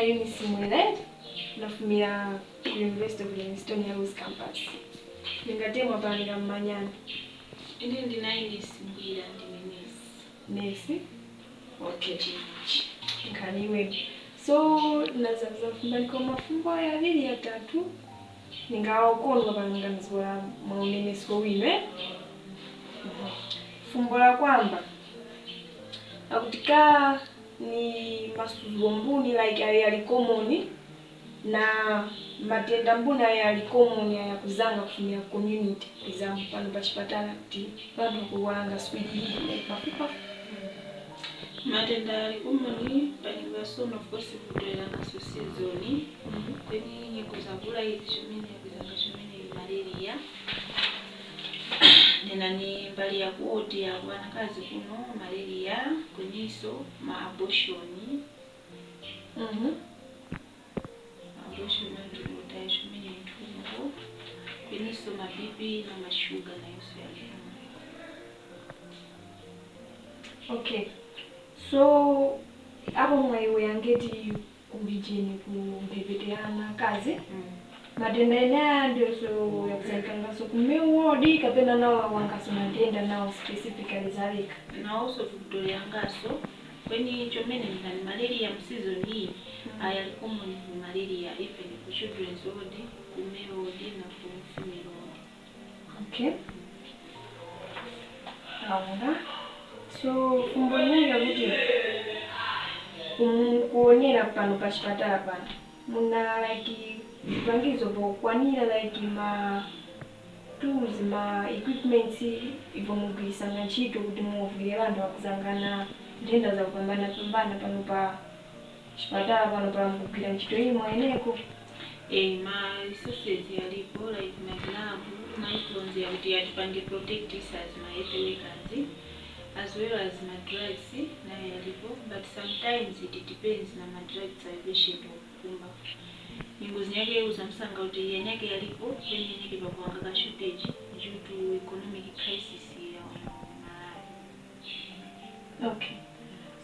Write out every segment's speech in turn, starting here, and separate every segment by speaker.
Speaker 1: Eunice Mwele nafumira ku University of Livingstonia campus. Ningatemwa pano mmanyana.
Speaker 2: Ine ndina Eunice Mbwira ndine
Speaker 1: nesi. Okay. Nkaniwe. So nazaza fumba mafumbo abiri ya tatu. Ningawa ukondwa panganizwa maunene siko wiwe. Fumbo la kwamba akutika ni masuzo mbuni like yali common na matenda mbuni yali common ya kuzanga kufumia community example pano pachipatala kuti vantu kuwanga speed like mafupa
Speaker 2: matenda yali common pano vasono of course kutwela kaso season kweni nyekuzavula hizi chimene kuzanga chimene malaria nena ni mbali ya kuoti ya wanakazi kuno malaria kuniso abortion abortion ndio mutaisho mimi ntuko kuniso mabibi na mashuga na yoso ya
Speaker 1: okay so hapo mwaiwe yangeti kumbijini kumpepeteana kazi matenda ena ndio so yakusaidia so kumewodi kapena nao wangasoma ndenda nao specifically zalika
Speaker 2: na also Victoria ngaso kweni chomene ni malaria season hii aya common ni malaria even for children's ward kumewodi na for female ward.
Speaker 1: Okay aona so fumbo nyingi kuti kuonyera pano pachipatala pano muna like vangizo kwanira like tools ma equipment ivomugwisa ngachito kuti muvire vantu vakuzangana ndenda za kupambana pano pa chipatala pano pa mugwira ntchito imwe eneko
Speaker 2: ma resources yalipo like ma lab ma tools ya kuti yatipange protect us as ma health workers as well as ma drugs na yalipo but sometimes it depends na ma drugs salvation kumba ngozi yake uzamsanga kuti yenyake yalipo kwenye nyake pakuanga ka shortage due to economic crisis ya
Speaker 1: okay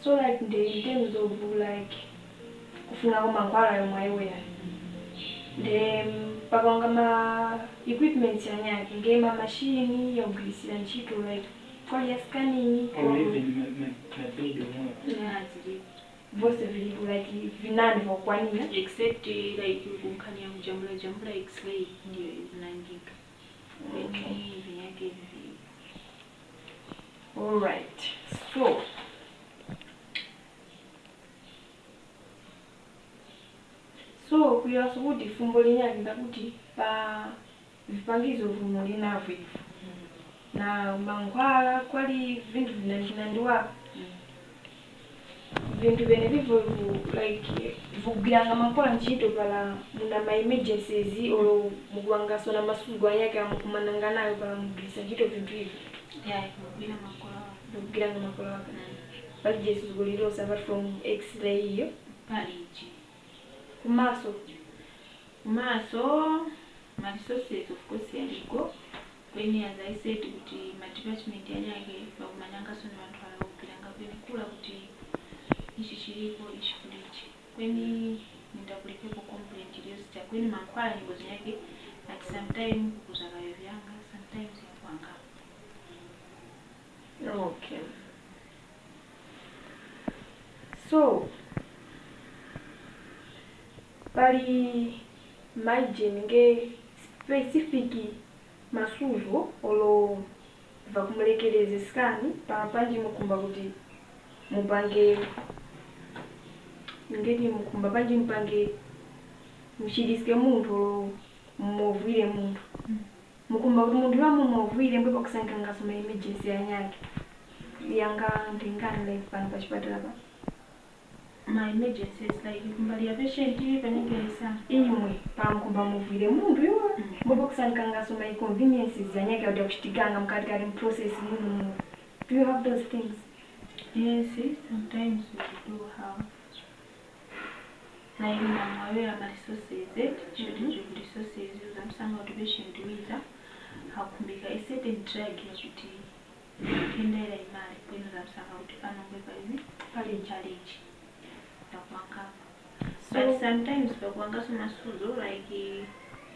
Speaker 1: so like in terms of like kufuna mangwala yomwe then pakuanga ma equipment yanyake ngema machine ya kugwisira ntchito like kwa ya scanning
Speaker 3: or even method
Speaker 1: voice like vinani kwa kwanina
Speaker 2: except like ukukania jambula x-ray ndio inangika
Speaker 1: okay all right so kuyaso kuti fumbo linyaki ndakuti pa vipangizo vuno linavyo na mangwala kwali vintu vinandiwa vintu vene vivo like vugiranga mankola ntchito pala muna ma emergencies olo mugwangaso na masugo anyake amukumananga nayo pala mugirisa ntchito vintu hivyo vugiranga mankola waka pali jesu zigolirosa apart from x-ray hiyo
Speaker 2: paliji
Speaker 1: kumaso
Speaker 2: ma resources of course yaliko kweni as I said kuti ma department yanyake pakumanyanga so ni vantu valokiranga kweni kula kuti ichi chilipo ichi kulichi kweni nitakulipepo complaint iliyosita kweni mankwala ngozi yake at sometime kuzakayo vyanga sometimes yakwanga
Speaker 1: okay so pali maijenge specific masuzo olo vakumulekeleze skani panji mukumba kuti mupange ngeti mukumba panji mupange muchiriske muntu movwire muntu mukumba kuti muntu wamo movwire mbepo kusankanga soma emergency yanyake yanga ndingani like pano pachipatala pa
Speaker 2: my emergencies like kumbali ya patient panengelesa
Speaker 1: imwe pamkumba movwire muntu iwo mbepo kusankanga soma inconveniences yanyake kuti kuchitikanga mkati kali process muno do you have those things
Speaker 2: yes sometimes we do have like namawera ma resources shortage of resources uzamsanga kuti patient wiza hakumbika a certain drug yakuti kendera imali kwenu zamsanga kuti panongwe pali challenge yakwanga But sometimes pakuanga masuzo like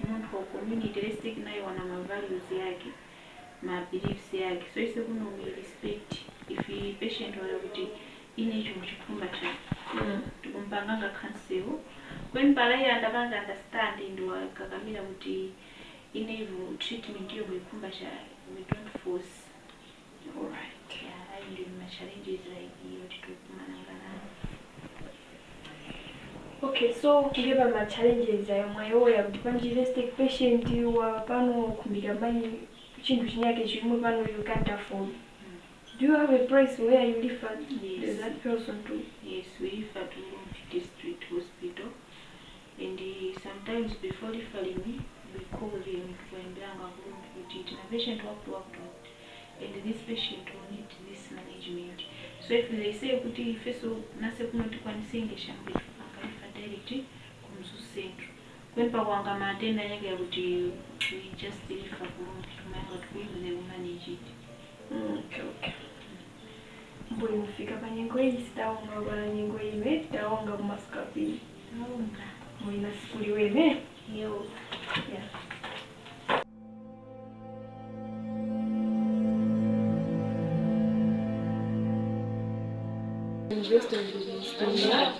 Speaker 2: muntu community respect nayo wana ma values yake, ma beliefs yake. So ise kuno we respect if the patient wala kuti inecho muchitumba cha tukumpanga cancel when palaya ndabanga understand ndo akakamira kuti inevo treatment yo kuikumba cha we don't force.
Speaker 1: All right.
Speaker 2: Yeah, I do my challenges like what to manangana.
Speaker 1: Okay, so kugeba ma challenges ya mwayo ya kupanji respect patient wa pano kumbira bani chintu chinyake chimwe pano you can't afford. Do you have a place where you refer that person to?
Speaker 2: Yes, we refer to district hospital, and sometimes before referring me, we call them when they are a patient worked and this patient will need this management. So if they say kuti feso nase kunoti kwanisengesha mbitu akalifa directly kumzu centro. When pawanga matenda yake kuti we just refer kumanga tukuize manage it.
Speaker 1: Okay. Mbuli mfika pa nyengo hii sitaonga kwa nyengo hii me sitaonga kumasukapi.
Speaker 2: Naonga.
Speaker 1: Mwina sikuli weme.
Speaker 2: Yo.
Speaker 1: Yeah. Investor in livingstonia.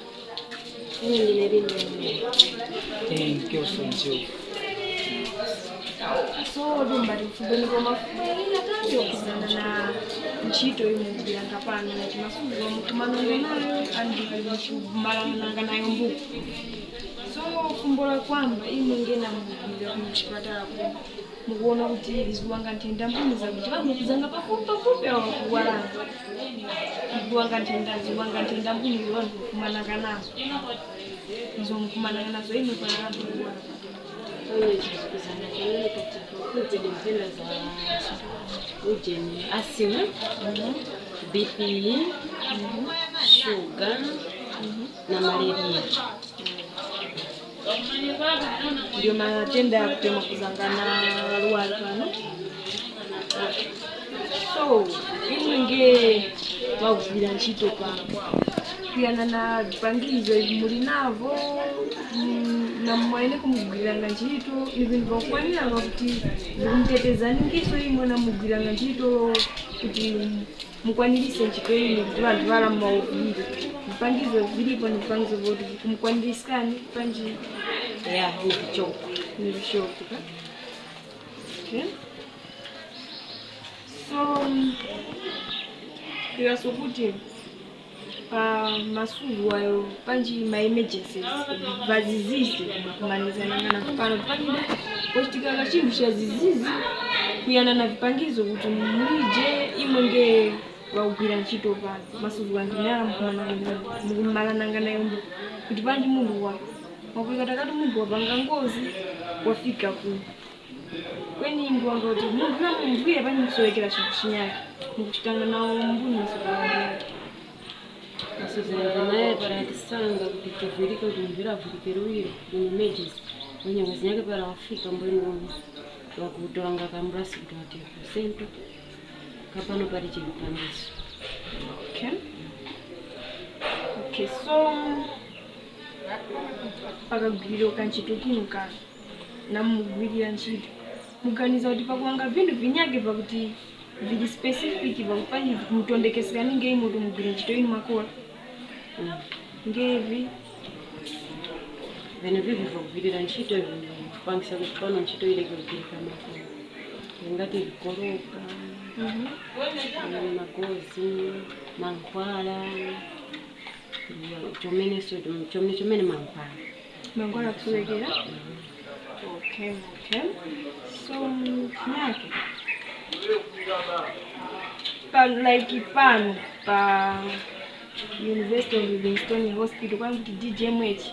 Speaker 3: Thank you so much.
Speaker 1: So dumbari mfubeni kwa mafuta tangi wakizana na nchito yu mbiyanga pana na chimasuwa mkumananga nayo andi kumalanga nayo mbuku. So kumbola kwamba ii mwingena mbubila kumchipatala kwa mkuona kuti izuwanga ntenda mbuniza kuti wamu kuzanga pafupi wa kuwalanga. Izuwanga ntenda mbuniza wanu kumananga nazo. Izo mkumananga nazo ii mwikwana watu kuwalanga.
Speaker 4: Ujeni asima, BP, sugar, na malaria.
Speaker 1: Ndio matenda ya kutema kuzangana walwala pano. So, inge wakuvila nchito pano. Kuyana na vipangizo muli navo na mwaene kumugwiranga nchito even bakwanira kuti mtetezani ngiso imwe na mugwiranga nchito kuti mukwanirise nchito ine kuti vantu varamba ovile vipangizo vilipo ni vipangizo voti kumkwanirisani panji
Speaker 4: Ya,
Speaker 1: ni vishopu. Okay. So kiwaso kuti masuzu wayo panji ma emergencies vazizizi kumanizana na pano panile kuchitika chintu cha zizizi kuyana na vipangizo kuti mulije imwe waugwira nchito pano masuzu wandinala mukumalana nayo mbu kuti panji mundu wakuika takati mundu wapanga ngozi wafika ku kweni mbu wanga kuti mundu na mumbuye panji msowekera chintu chinyake mukuchitanga nawo mbuni masuzu
Speaker 4: Asuzana naye para tisanga kuti tuvirika kuti mvira avurikeruire mu emergency wenye mwezi yake para wafika mbwengo wakutolanga kambrasi kuti ati sento kapano pali chipangiso.
Speaker 1: Okay, so pakagwirira kanchito kino kana namugwirira nchito muganiza kuti pakuanga vintu vinyake pakuti vili specific pakupani mutondekesera ninge imoto mugwirira nchito ino makola ngevi
Speaker 4: vene vivi vakugwirira nchito kupangisa kuti pano nchito ileke kugwirika makola ingati vikoroka magozi mankhwala chomene
Speaker 1: mankhwala kusowekera. Okay. So nyake like pano pa University of Livingstonia Hospital kwa kuti DJMH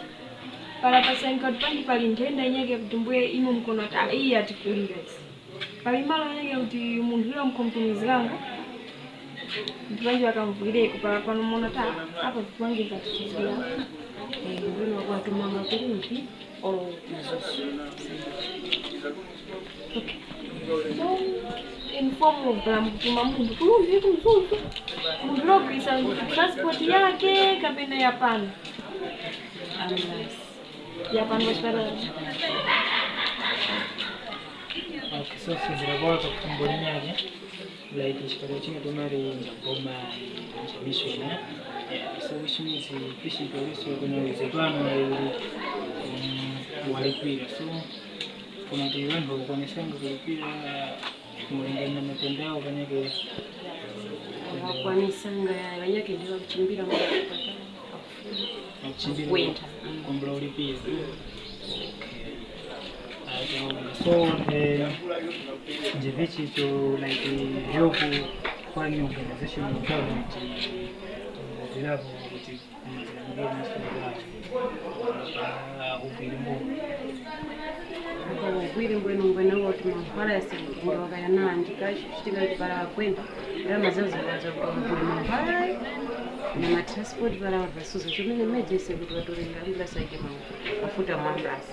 Speaker 1: para pasanika kuti pali ntenda inyake kuti mbwe imo mkono ata iyi atikulira pali malo inyake kuti munthu ila mkomtumiziranga ndipanji akamvwireko para pano mona ta apa vipangiza tutizira
Speaker 4: ndino kwatumanga kulumpi olo mazosi.
Speaker 1: Okay. So inform of kutuma mundu kulumpi kumzuzu mundu lokisa transport yake kapena ya pano
Speaker 4: Ambulance.
Speaker 1: yapano pachipatala.
Speaker 3: kusafuzira kwaka kutumbula imyaka like chipatala chino tomari ngaboma nchamiswina so which means patient always organize plano walipira so kuna tiwanho kwanisanga kulipira kulingana na matendao kanyake
Speaker 4: wakwanisanga kanyake ndio kuchimbira
Speaker 3: kuchimbira kumbula ulipira. So Jevichi to like help one organization of government zilavo kuti
Speaker 4: ubwire mbwenu mbwenu woti mafara yasenga wakayana ndikachitika kuti para kwenda era mazazo baza kuti mafara na matransport para vasuzo chomene emergency kuti vatorenga ambulance yake mafuta mu ambulance.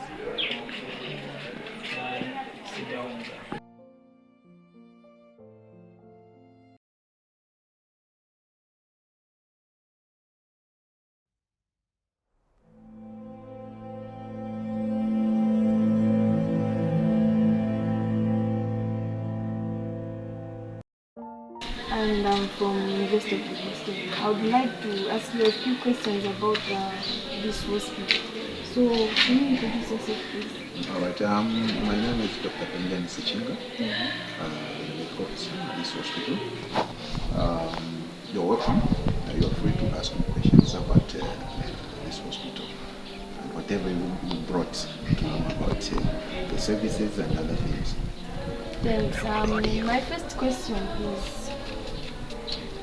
Speaker 1: And I'm from University of Livingstonia. I would like to ask you a few questions about this hospital. So, can you introduce yourself, please?
Speaker 5: All right. My name is Dr. Penjani Sichinga, the medical officer at this hospital. You're welcome. You're free to ask me questions about this hospital and whatever you brought to know about the services and other things.
Speaker 1: Thanks. My first question is,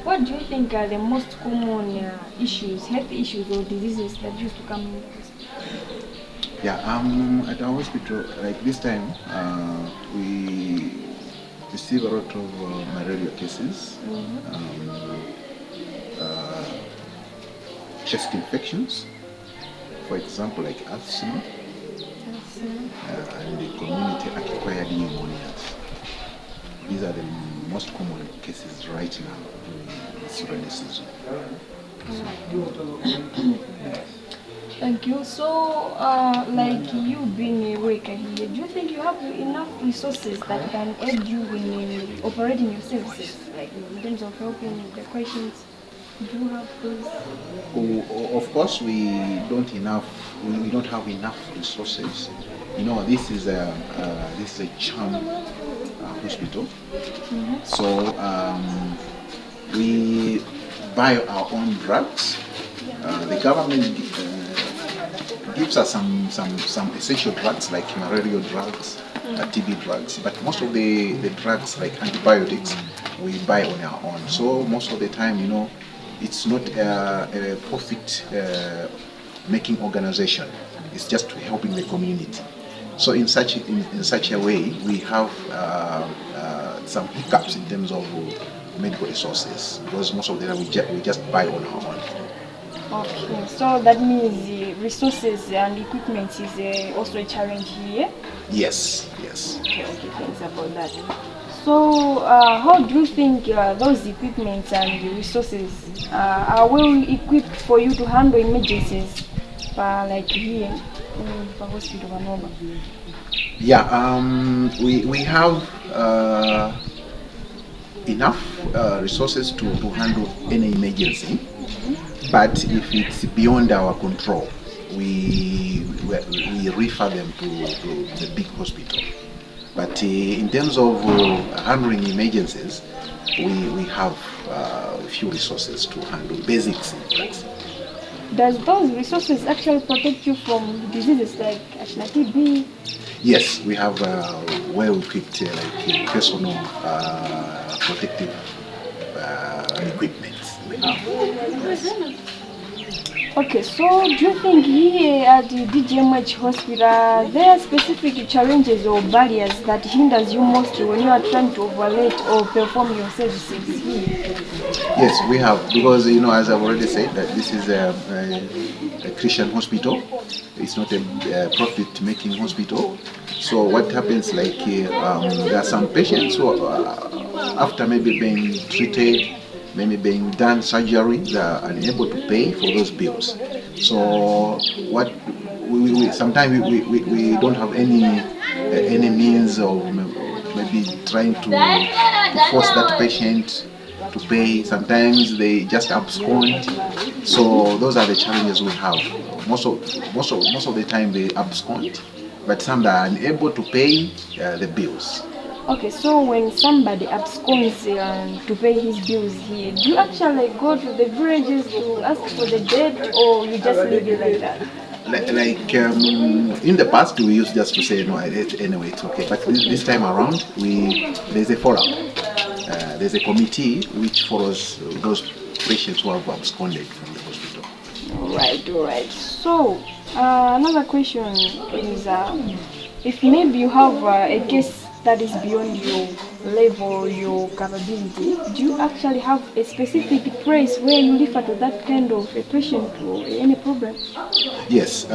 Speaker 1: what do you think are the most common health issues or diseases that used to come in the hospital?
Speaker 5: Yeah, at our hospital, like this time, we receive a lot of malaria cases, chest infections, for example, like asthma, and the community acquired pneumonias. These are the most common cases right now during this rainy season.
Speaker 1: Thank you. So, like you being a worker here, do you think you have enough resources that can aid you in operating your services, like in terms of helping the patients? Do you have those?
Speaker 5: Of course, we don't have enough resources. You know, this is a charm hospital, so we buy our own drugs. The government gives us some essential drugs like malaria drugs, TB drugs, but most of the drugs like antibiotics we buy on our own. So most of the time, you know, it's not a profit making organization. It's just helping the community. So in such a way, we have some hiccups in terms of medical resources because most of the time we just buy on our own.
Speaker 1: Okay, so that means the resources and equipment is also a challenge here?
Speaker 5: Yes.
Speaker 1: Okay, thanks about that. So, how do you think those equipments and the resources are well equipped for you to handle emergencies, like here in the hospital of Anova?
Speaker 5: Yeah, we have enough resources to handle any emergency, but if it's beyond our control, we refer them to the big hospital. But in terms of handling emergencies, we have a few resources to handle basics.
Speaker 1: Does those resources actually protect you from diseases like TB?
Speaker 5: Yes, we have well-equipped like personal protective equipment.
Speaker 1: Okay, so do you think here at the DGMH hospital there are specific challenges or barriers that hinders you most when you are trying to operate or perform your services here?
Speaker 5: Yes, we have, because you know, as I've already said, that this is a Christian hospital. It's not a profit-making hospital. So what happens, like there are some patients who after maybe being treated, maybe being done surgery, they are unable to pay for those bills. So what sometimes we don't have any means of maybe trying to force that patient to pay. Sometimes they just abscond. So those are the challenges we have. Most of the time they abscond, but some are unable to pay the bills.
Speaker 1: Okay, so when somebody absconds to pay his bills here, do you actually go to the villages to ask for the debt, or you just leave it like that?
Speaker 5: In the past, we used just to say no. Anyway, it's okay. But this time around, there's a forum. There's a committee which follows those patients who have absconded from the hospital.
Speaker 1: All right. So another question is, if maybe you have a case that is beyond your level, your capability, do you actually have a specific place where you refer to that kind of a patient or any problem?
Speaker 5: Yes,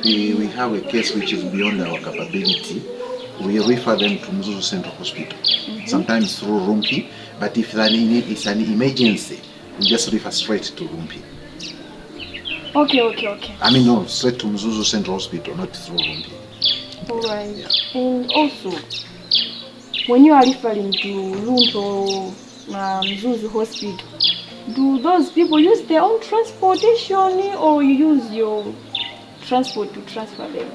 Speaker 5: if we have a case which is beyond our capability, we refer them to Mzuzu Central Hospital, sometimes through Rumpi, but if it's an emergency, we just refer straight to Rumpi.
Speaker 1: Okay.
Speaker 5: I mean, no, straight to Mzuzu Central Hospital, not through Rumpi.
Speaker 1: Alright.
Speaker 5: Yeah.
Speaker 1: And also, when you are referring to Rumpi or Mzuzu Hospital, do those people use their own transportation, or you use your transport to transfer them?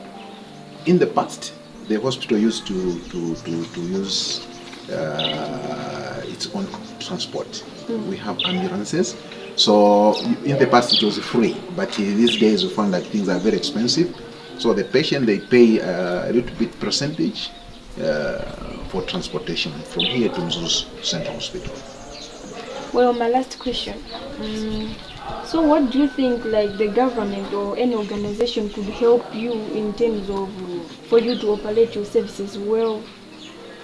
Speaker 5: In the past, the hospital used to use its own transport. We have ambulances. So in the past it was free, but these days we found that things are very expensive. So the patient, they pay a little bit percentage for transportation from here to Mzuzu Central Hospital.
Speaker 1: Well, my last question. So what do you think like the government or any organization could help you in terms of for you to operate your services well?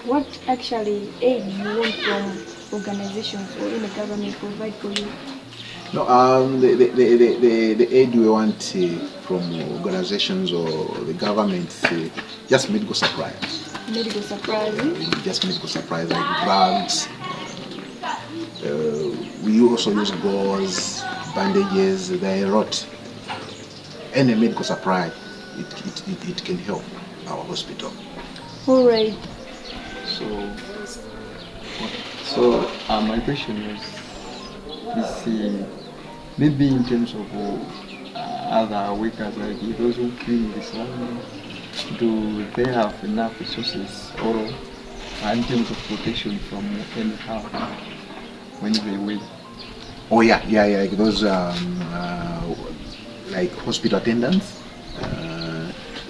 Speaker 1: What actually aid you want from organizations or any government provide for you?
Speaker 5: No, the aid we want from organizations or the government, just medical supplies.
Speaker 1: Medical supplies?
Speaker 5: Just medical supplies like drugs. We also use gauze, bandages, there are a lot. Any medical supply, it can help our hospital.
Speaker 1: All right.
Speaker 6: So my question is maybe in terms of other workers like those who clean this land, do they have enough resources or in terms of protection from any harm when they work?
Speaker 5: Oh yeah, like those like hospital attendants,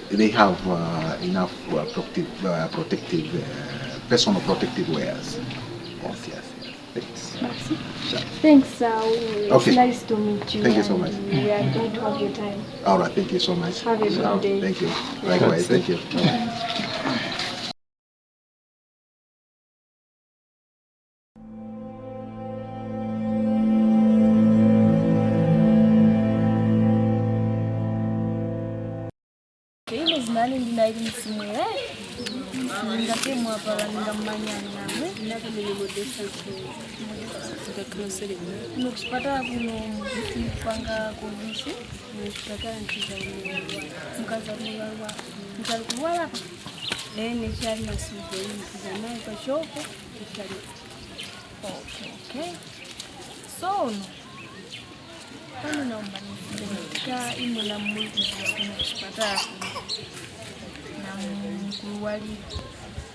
Speaker 5: they have enough protective, personal protective wears. Yes. Thanks.
Speaker 1: Merci.
Speaker 5: Sure.
Speaker 1: Thanks. It's
Speaker 5: Okay.
Speaker 1: nice to meet you.
Speaker 5: Thank you so much.
Speaker 1: We are glad to have your time.
Speaker 5: All right, thank you so much.
Speaker 1: Have a good day.
Speaker 5: Thank you. Likewise, thank you.
Speaker 1: Ile zinani ndinaili msimwe ndakemwa para ndamanyana namwe ndakabiligodesa nokupata kuno kupanga kovisi nokutaka ntiza mukazalwa mukazalwa hapa nechari nasubiri mkuzanaye pachoko nechari. Okay. So kama naomba nifika imo na multi kuchipatara na mkulu wali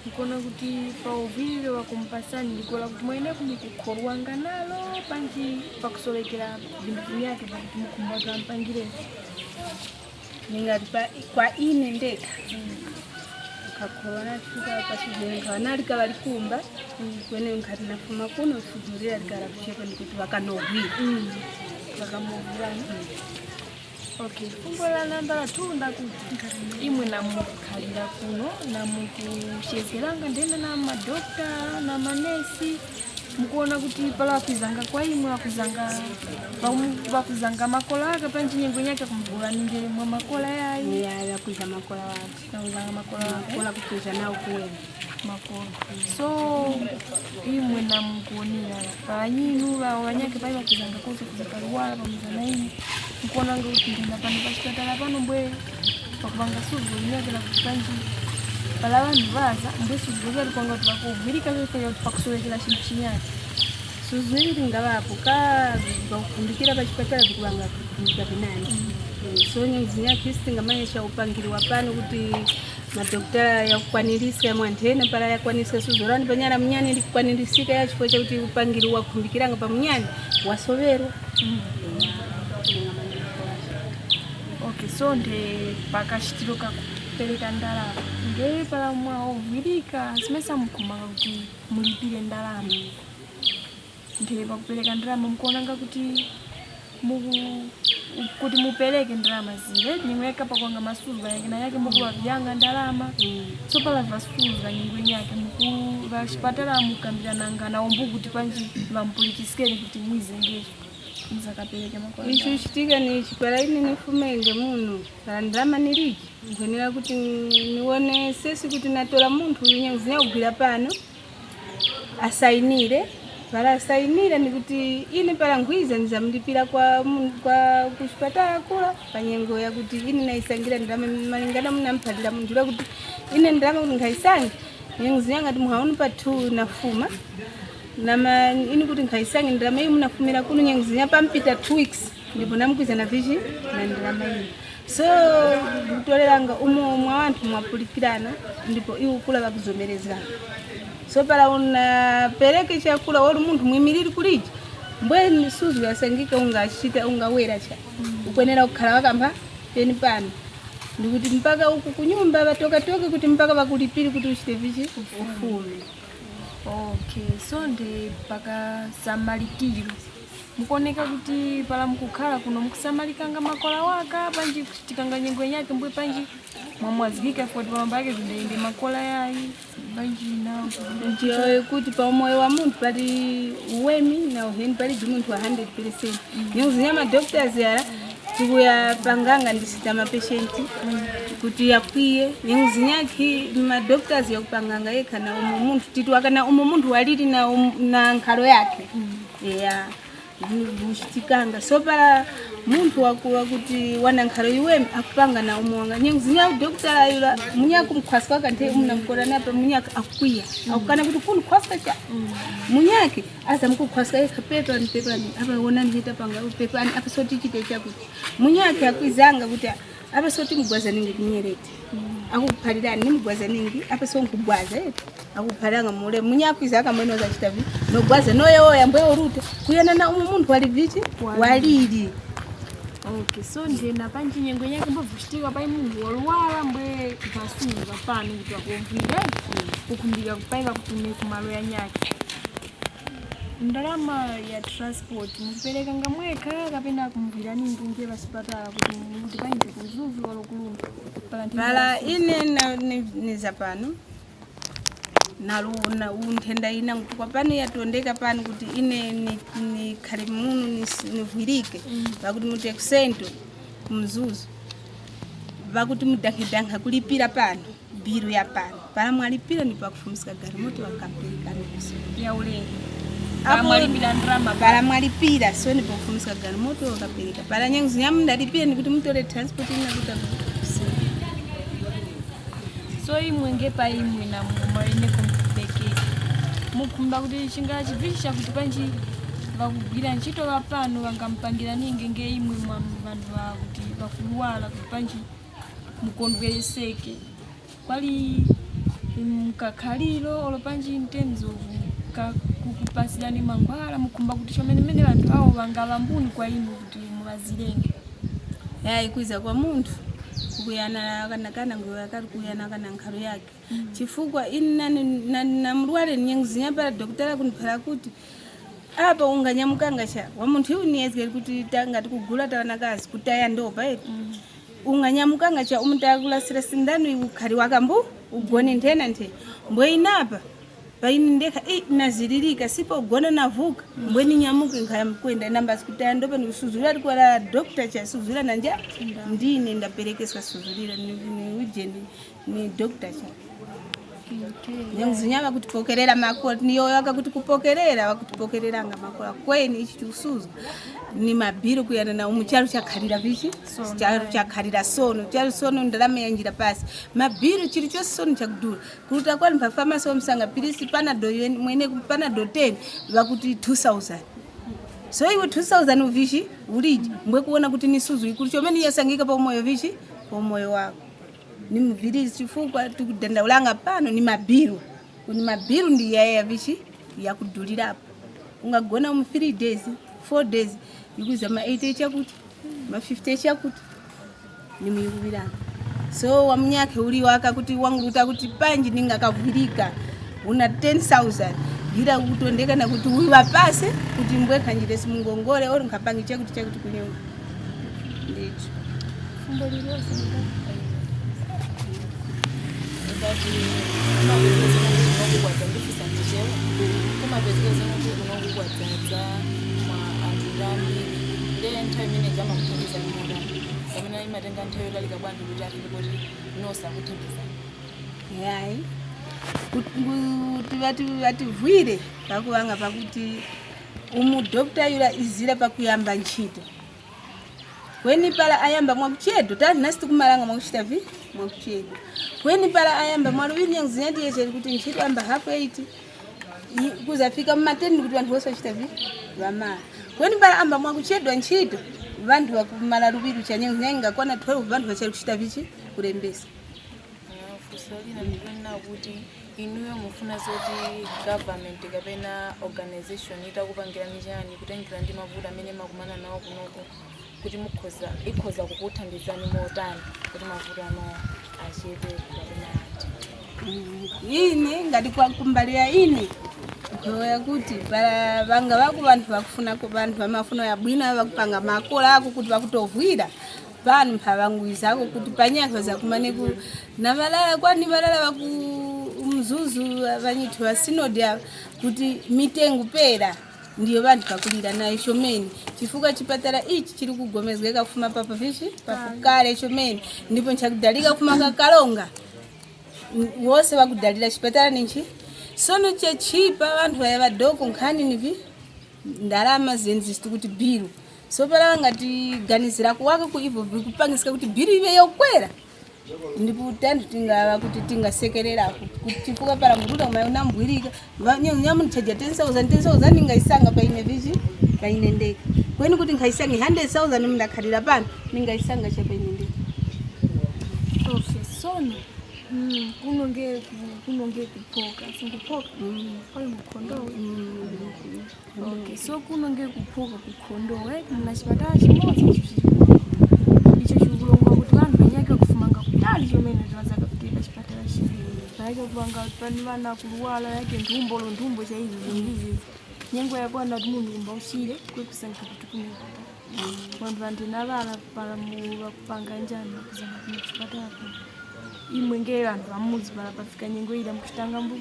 Speaker 1: nikona kuti pauvile wakumpasani ndikola kuti mwene kumikukhorwanga nalo panji pakusolekera vintu vyake pakuti mukumbaga mpangire ningati kwa ine ndeka kakhorwana chifika pasibwenga nalika likumba kwene ngati nafuma kuno kufudurira likala kuchepa ndikuti vakanohwira vakamovurana. Okay, fungo la namba la tunda kuti imwe namukhalira kuno namukushezeranga ndena na madokta na manesi mukuona kuti pala wakuzanga kwa imwe wakuzanga makola ake panji nyengo nyake kumvula ninge mwa makola yayi yakuza makola wake nauzanga makola wake kola kucheza nao kuwena makolo. So imwe namukuonera panyinu wanyake pale wakizanga kozo kuzakaruwala pamoja na ini nkuona kuti ndina pano pachipatala pano mbwe pakupanga suzo nyake na kupanji pala vanhu vaza mbwe suzo yake kwanga tuvakuvhirika zvefanya kuti pakusolekera chinhu chinyake
Speaker 4: suzo iri ngavapo vakufundikira pachipatala zvikuvanga kufundika penani so nyuzi yake isitingamanya chaupangiriwa pano kuti madokotera yakukwanirisa yamwantene para yakwanisa suzorani panyara munyani ndikukwanirisa yachifo chakuti upangiriwa kumbikiranga pamunyani wasoverwa.
Speaker 1: Okay, so nde pakachitiro kakupereka ndarama nge pala mwaovhirika simesa mukumanga kuti mulipire ndarama nde pakupereka ndarama mukuonanga kuti kuti mupereke ndarama zile nimweka pakwanga masuva yakina yake mukuvavyanga ndarama so pala vasuva nyingweni yake mukuvachipatala mukambirananga nawo mbuku kuti panji vampulikisikeni kuti mwizengeswa muzakapereke makwa
Speaker 4: icho chitika ni chipara ini nifumenge muno ndarama niriki nkwenera kuti nione sesi kuti natora muntu unyauzinya kugwira pano asainire para asainire nikuti ini para ngwiza nizamulipira kwa kuchipatala kula panyengo ya kuti ini naisangira ndarama malingana munampatira muntu kuti ine ndarama kuti ngaisange nyauzinya ngati muhaoni patu nafuma nama ini kuti ngaisange ndarama iyi munafumira kuno nyauzinya pampita 2 weeks ndipo namukwiza na vishi na ndarama iyi so kutoreranga mwa wantu mwapulipirana ndipo iwo kula vakuzomerezana so para unapereke chakula wali muntu mwimiriri kuliji mbwe suzu yasangika ungachita ungawera cha ukwenera kukhala wakamba peni pano ndikuti mpaka uku kunyumba vatoka kuti mpaka vakulipiri kuti uchite vichi ufumi.
Speaker 1: Okay, so nde paka samalikiro mukoneka kuti pala mukukhala kuno mukusamalikanga makola waka panji kuchitikanga nyengo yake mbwe panji mwamwazikika fuati pamamba yake zindende makola yayi panji nao
Speaker 4: ndio kuti pa moyo wa muntu pali uwemi na uheni pali muntu wa 100%. Nyuzinya ma doctors yara tikuya panganga ndisita ma patient kuti yakwiye nyuzinya ki ma doctors yakupanganga yeka na muntu titu akana muntu waliri na nkhalo yake yeah bushtikanga so para muntu wakuwa kuti wana nkhalo iwe akupanga na umwanga nyuzinya doctor yula munyaka mkhwaswa kante munamkora napa munyaka akwiya akukana kuti kuni khwaswa cha munyake aza mkukhwaswa yeka paper ni apa wona ndita panga paper ani apa soti chite cha kuti munyake akwizanga kuti apa soti mugwaza ningi kunyerete akuphalira ni mugwaza ningi apa so nkugwaza eti akuphalanga mule munyakwiza akamweno za chitavi nogwaza noyo yambo yoruta kuyana na muntu wali vichi walili.
Speaker 1: Okay, so ndena panji nyengo yake mbovushtika pai mungu walwala mbwe vasunga pano kuti akovile kukumbika kupaiva kutume kumalo ya nyake ndarama ya transport mukupereka ngamweka kapena kumvira ningi nje vasipatala kuti painde kuzuzu walokulumba
Speaker 4: pala ine niza pano naluna unthenda ina kwa pano yatondeka pano kuti ine ni khali muno nivwirike vakuti muti kusento kumzuzu vakuti mudankha kulipira pano biru ya pano pala mwalipira ndipo akufumisika gari moto wakampeleka nusu
Speaker 1: ya ulenge mwalipira ndrama
Speaker 4: pala mwalipira so ndipo akufumisika gari moto wakapeleka pala nyenguzi nyamu ndalipira nikuti mutole transport ina kuta
Speaker 1: so imwe ngepa imwe na mwaine kumpeke mukumba kuti chinga chivisha kuti panji vakugwira ntchito vapano vangampangira ninge nge imwe mwa vanhu vakuti vakulwala kuti panji mukondwereseke kwali mkakhaliro olo panji mtenzo kukupasirani mangwala mukumba kuti chomene vantu awo vangalambuni kwa inu kuti muvazilenge
Speaker 4: ikwiza kwa muntu kuyana kana ngoyakari kuyana kana nkhalo yake chifukwa ina na mrwale nyenguzinya para dokotela kuniphala kuti apa unganyamukanga cha wa muntu uyu niyezgeri kuti tanga tikugula tawanakazi kutaya ndopa eti unganyamukanga cha umutakula sindano ikhali wakambu ugone nthena mbwe inapa paini ndeka naziririka sipo ugona navuka mbwe ninyamuke nkhaya mkwenda namba sikutaya ndopa nikusuzulira kwa doctor cha suzulira nanja ndine ndaperekeswa suzulira ni ujeni ni doctor cha
Speaker 7: nyanguzinyava kutipokerera makora niyo yakakutikupokerera vakutipokereranga makora kweni ichi chiusuzwa ni mabhiro kuyana nawo mucharo chakharira vichi charo chakharira sono ndarama yanjira pasi mabhiro chiri chose sono chakudhura kuruta kwani pafamasi wamusanga pirisi panado mwene panado 10 vakuti 2000 so iwe 2000 uvishi uliji mbwe kuona kuti nisuzwe ikulu chomene yasangika pa moyo vishi pa moyo wako ni mviri chifukwa tikudandaulanga pano ni mabhiro ndi yaya vishi yakudhulirapo ungagona mu 3 days 4 days ikuza ma 80 chakuti ma 50 chakuti ni muyuvirana so wamunyake uli waka kuti wanguruta kuti panji ningakavurika una 10000 gira kutondeka na kuti uiwa pase kuti mbwe kanjire simungongole ori nkapangi chakuti kunyewa ndicho
Speaker 1: fumbo lilose
Speaker 7: vativwire pakuvanga pakuti umudhokta yura izira pakuyamba ntchito kweni pala ayamba mwakuchedo tani nasi kumalanga mwakuchita vi mwakuchedo kweni pala ayamba mwaruviri nyanguzinyati yecheri kuti ntchito amba hafu 8 kuzafika mumateni kuti vantu vose vachita vi vamala kweni pala amba mwakuchedwa ntchito vantu vakumala ruviri chanyanguzinyati ngakona 12 vantu vachari kuchita vichi kurembesa
Speaker 2: kusolina ndikuona kuti inuyo mufuna zoti government kapena organization itakupangira njani kutengera ndi mavuto amene makumana nawo kunoko kuti ikhoza kukuthandizani motani kuti mavuto ano achepe kapena ati
Speaker 7: ine ngati kwakumbalira ine ngoya kuti para vanga vaku vantu vakufuna ko vantu vamafuna yabwina vakupanga makola ako kuti vakutovwira vanhu mphavanguizako kuti panyaka zakumane ku navalala kwani valala vaku mzuzu vanyithi vasinodi kuti mitengo pera ndiyo vantu vakulira nayo shomeni chifuka chipatara ichi chiri kugomezgeka kufuma papa vishi pakukale shomeni ndipo nchakudalika kufuma kakalonga wose vakudalira chipatara ninchi sono chechipa vantu vaya vadoko nkhani nivi ndarama zenzisi kuti bhiru so pala ngati ganizira kuwaka ku ivo vikupangisika kuti bhiru ive yokwera ndipo tantu tingava kuti tingasekererako kuti chifuka para muruta mai unambwirika nyamu chaja 10000 ningaisanga paine vishi paine ndeka kweni kuti ngaisanga 100000 mndakhalira pano ningaisanga cha paine ndeka
Speaker 1: okay sono kunonge kupoka singupoka oli mukondowe okay so kunonge kupoka kukondowe mna chipatala chimodzi icho chikulongwa kuti vanhu vanyake kufumanga kutali chomene zvazakafikira chipatala chimwe vaike kuvanga pani vana kulwala yake nthumbo chaizi zvingizizi nyengo yakwana kuti munhu umbauchire kwekusanika kuti kunekuta vantu vandinavala palamuva kupanga njani kuzanga kuna chipatala imwe ngeye vanhu vamudzi pala pafika nyengo ida mukuchitanga mbu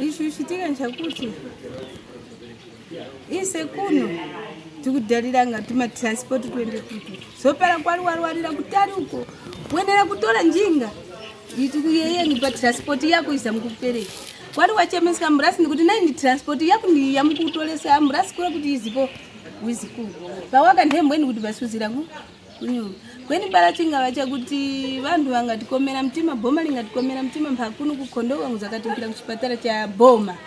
Speaker 7: ichi chitika nchakuti ise kuno tikudhaliranga tumatransport tuende kuti so pala kwaliwarwarira kutali uko kuendera kutola njinga itikuyeyeni pa transport yako iza mukupereka kwali wachemeska amburasi nikuti nai ndi transport yako ndi yamukutolesa amburasi kula kuti izipo wizikulu pawaka ndembweni kuti basuzira kunyuma kweni pala chingava chakuti vantu vangatikomera mtima bhoma lingatikomera mtima mphakuno kukhondoka nguzakatipikira kuchipatala cha bhoma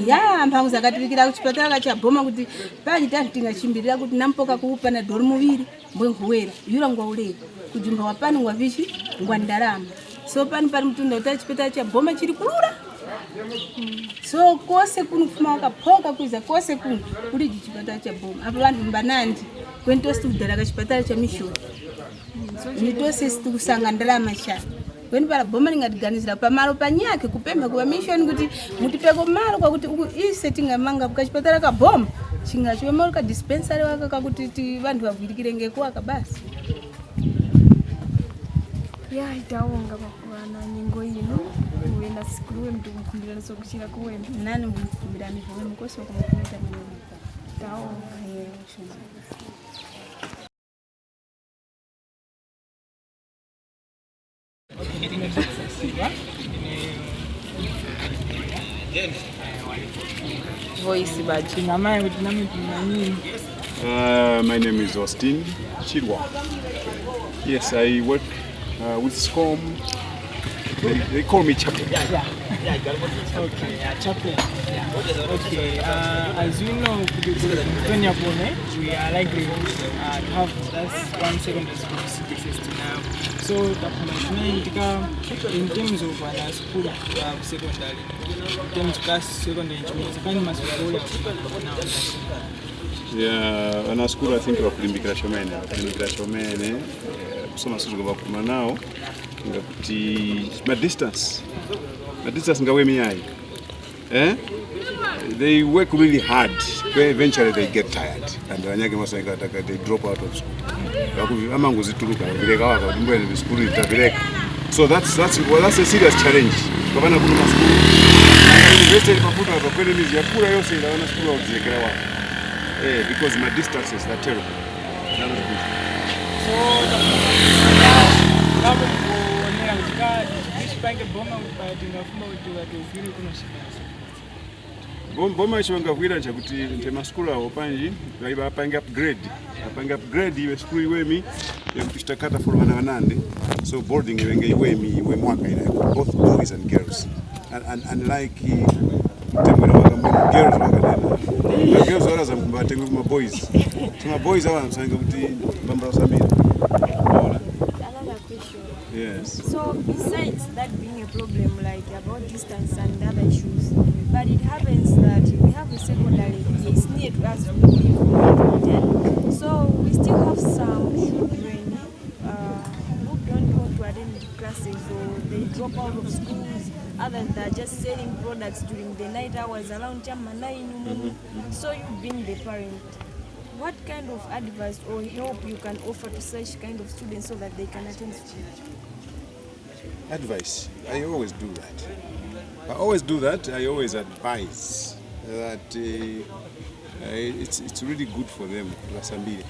Speaker 7: ya mphangu zakatipikira kuchipatala cha bhoma kuti pali tantu tingachimbirira kuti nampoka kuupana dori muviri mbwenguwera yura ngwaulera kuti mpha wapano ngwavichi ngwandarama so pani pali mtunda utali chipatala cha bhoma chiri kulura so kose kuno kufuma wakaphoka kuiza kose kuno kuliji chipatala cha bhoma apo vantu mbanandi kweni tosi tikudalaka chipatala cha mission ni tosi tikusanga ndalama cha kweni pala bhoma lingatiganizira pamalo panyake kupempha kuva mission kuti mutipeko malo kwakuti uku ise tingamanga kukachipatala ka bhoma chingachiwe malo ka dispensary waka kakuti vantu vavwirikire ngekuwaka basi
Speaker 1: ya itaonga pakuwana nyengo ino uenda sikuluwe mtu kumkumbira sokuchira kuwenda
Speaker 7: nani mkumbira nivowe mkosi wakumkumbira mwenye
Speaker 1: itaonga
Speaker 7: yeah,
Speaker 3: Silva.
Speaker 4: Voice badge.
Speaker 3: Mama with nami tunani.
Speaker 8: My name is Austin Chirwa. Yes, I work with SCOM. They call me chaplain.
Speaker 3: Okay, chaplain. Okay, as you know, Kenya we are likely to have that's one secondary school city system now. So the in terms of school secondary, in terms of class secondary, secondary must be now.
Speaker 8: Yeah, and school I think of immigration kusoma sisi kwa kuma nao ngakuti distance ngawe miyai they work really hard, eventually they get tired and wanyage masanga they drop out of school amangu zituluka vileka waka mbele school itavileka. So that's a serious challenge kabana kuna school university mafuta kwa kweli mizi ya kula yose inaona school uzekera wako because my distances are terrible.
Speaker 3: So kama kuonea katika isipange boma upatinga fuma utufiri kuna shida.
Speaker 8: Boma ishonga kuira nchakuti ntema school aho panji baiba apange upgrade iwe school iwemi yakushtakata for wananande. So boarding iwe mwaka ina both boys and girls and like temwera wakamwe girls wara za mkumbate nguma boys. Tuma boys awa msanga kuti bambara samira.
Speaker 1: Another question.
Speaker 8: Yes.
Speaker 1: So besides that being a problem, like about distance and other issues, but it happens that we have a secondary, it's near to us, we live. So we still have some children who don't want to attend classes, or they drop out of schools, others that are just selling products during the night hours around Chamanai. So you being the parent, what kind of advice or help you can offer to such kind of students so that they can attend school?
Speaker 8: Advice. I always do that. I always advise that it's really good for them. Vasambire,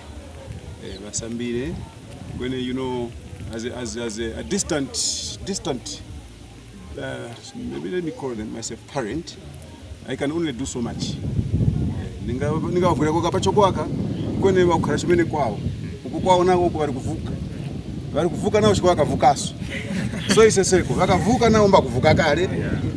Speaker 8: when you know, as a distant, maybe let me call them myself parent, I can only do so much. Ninga vura kwa kapachokwaka kwene vakukarashimene kwao uko kwao nako vari kuvuka nao chikwaka vukaso. So iseseko vakavuka nao mbakuvuka kare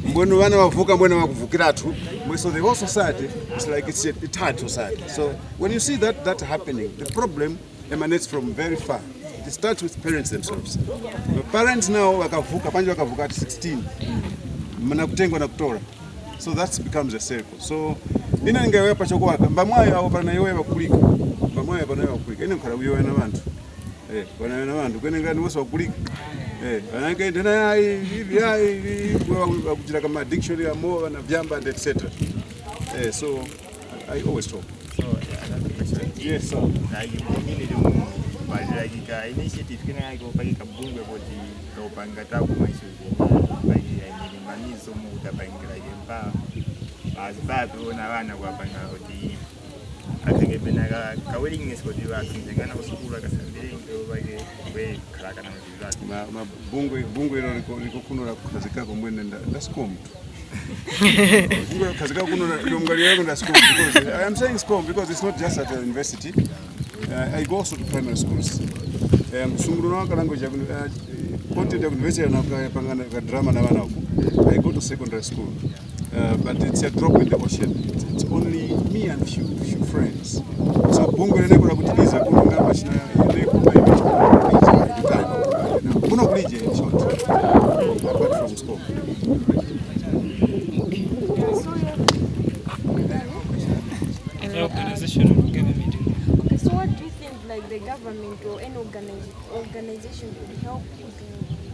Speaker 8: mbwenu vana vavuka mbwenu vakuvukiratu. So the whole society is like it's a tired society. So when you see that happening, the problem emanates from very far. It starts with parents themselves. The parents now vakavuka panje vakavuka at 16 mnakutengwa na kutora. So that becomes a circle. So ina ningewe pachokwaka mbamwayo awo pana yowe bakulika mbamwayo pana yowe bakulika ine nkora uyo na bantu pana na bantu kwene ngani wose bakulika anake ndena hivi kwa kujira kama dictionary ya mo na vyamba and etc. So I always talk.
Speaker 9: So another question.
Speaker 8: Yes sir.
Speaker 9: Like initiative kina iko pale kabungwe bodi kwa upangata kwa maisha bali inimanizo mu utapangira yempa azibado na bana kwa panga odi atengebenaga kawilingi skodi wa kinjengana kusukula kasambire ndo bali we karaka na mzizati
Speaker 8: ma bungwe liko kuno la kazika kwa mwende ndascom bungwe kazika kuno la ngali yako ndascom because I am saying scom because it's not just at a university. I go also to primary schools. Sunguru waka language content of university na pangana ka drama na wana huko. I go to secondary school. But it's a drop in the ocean. It's only me and few friends. So bungo nene kuna kutiliza kuna ngamba shina ile kwa image kuna bridge in short. Apart from school.
Speaker 3: Organization of government.
Speaker 1: Okay, so what do you think like the government or any organization could help you to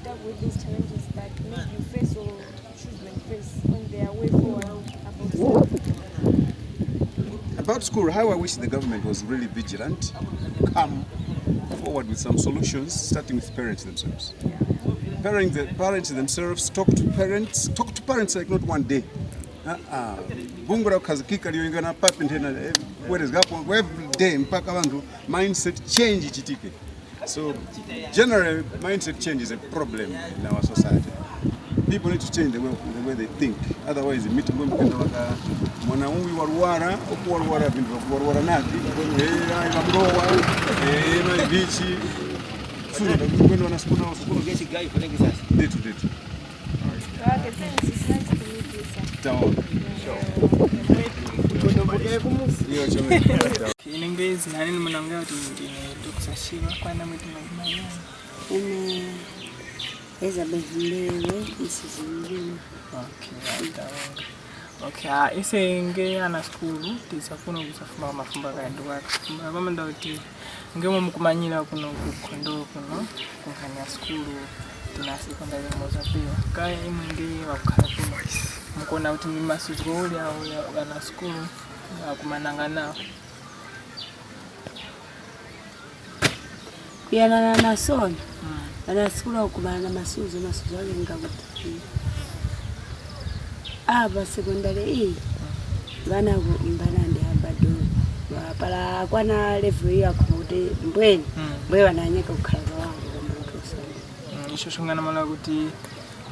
Speaker 1: deal with these challenges that maybe you face or children face when they are way forward
Speaker 8: about school? How I wish the government was really vigilant, come forward with some solutions, starting with parents themselves. Parents themselves talk to parents like not one day. Bungura kazikika liyoinga na papi ndena every day mpaka wangu mindset change chitike. So generally mindset change is a problem in our society. people need to change the way they think. Otherwise, miti mwe mkenda waka mwanaume waruara okuwaruara bintu waruara nati mabrowa no ibichi funo kwenda wanasukuna wasukuna
Speaker 10: Gesi gai fanenge sasa.
Speaker 8: Detu.
Speaker 1: Okay, thanks. It's nice to meet you, sir.
Speaker 8: Tawa. Hiyo chome.
Speaker 3: Inengezi na nini mnaongea tu tukusashiwa kwa na mtu mmoja.
Speaker 7: Elizabeth Mlewe isizingine.
Speaker 3: Okay, ise nge ana skulu tisafuna kusafuma mafumba kandu wako. Mama ndoti ngemo mukumanyira kuno kukondo kuno kunkanya skulu tina secondary moza pia. Kaya imwe wakhala kuno. Mukona uti ni masuzo uli au ana skulu akumananga nao.
Speaker 7: Kuyana na sona. Ana skulu okumana na masuzo wale ngakuti. Aba secondary bana mbanande abado para kwana level ya kuti mbweni mbwe wananyeka ukhala wangu kama
Speaker 3: Isho shungana mala kuti